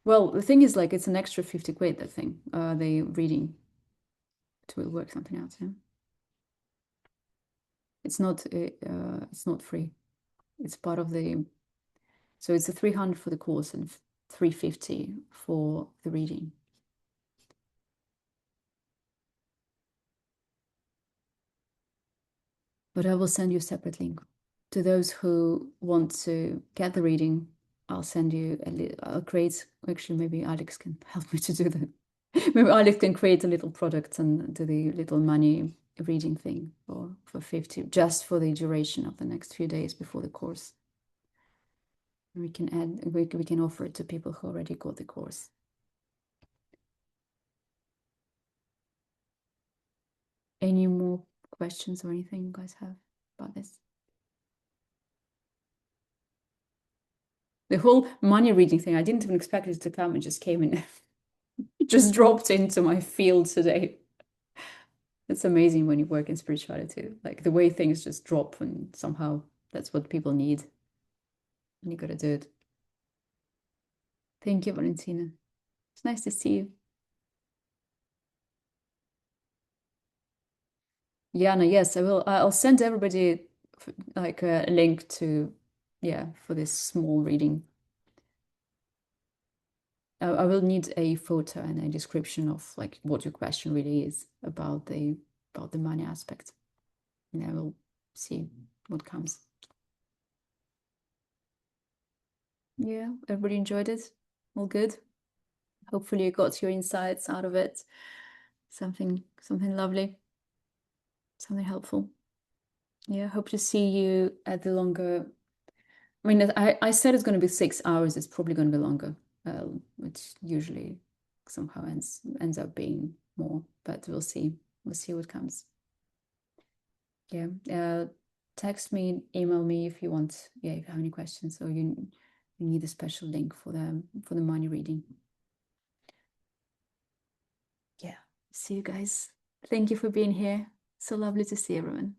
Well, the thing is, like, it's an extra 50 quid, that thing, the reading, to work something out, yeah? It's not free. It's part of the, so it's a 300 for the course and 350 for the reading. But I will send you a separate link. To those who want to get the reading, I'll send you I'll create, actually, maybe Alex can help me to do that. Maybe Alex can create a little product and do the little money reading thing for 50, just for the duration of the next few days before the course. We can offer it to people who already got the course. Any more questions or anything you guys have about this? The whole money reading thing, I didn't even expect it to come. It just came in. It just dropped into my field today. It's amazing when you work in spirituality, like the way things just drop, and somehow that's what people need. And you gotta do it. Thank you, Valentina. It's nice to see you. Yeah, no, yes, I will. I'll send everybody like a link to, yeah, for this small reading. I will need a photo and a description of like what your question really is about the money aspect. And I will see what comes. Yeah, everybody enjoyed it. All good. Hopefully you got your insights out of it. Something lovely, something helpful. Yeah, hope to see you at the longer. I mean, I said it's going to be 6 hours. It's probably going to be longer, which usually somehow ends up being more. But we'll see. We'll see what comes. Yeah. Text me, email me if you want. Yeah, if you have any questions or you need a special link for the money reading. Yeah. See you guys. Thank you for being here. So lovely to see everyone.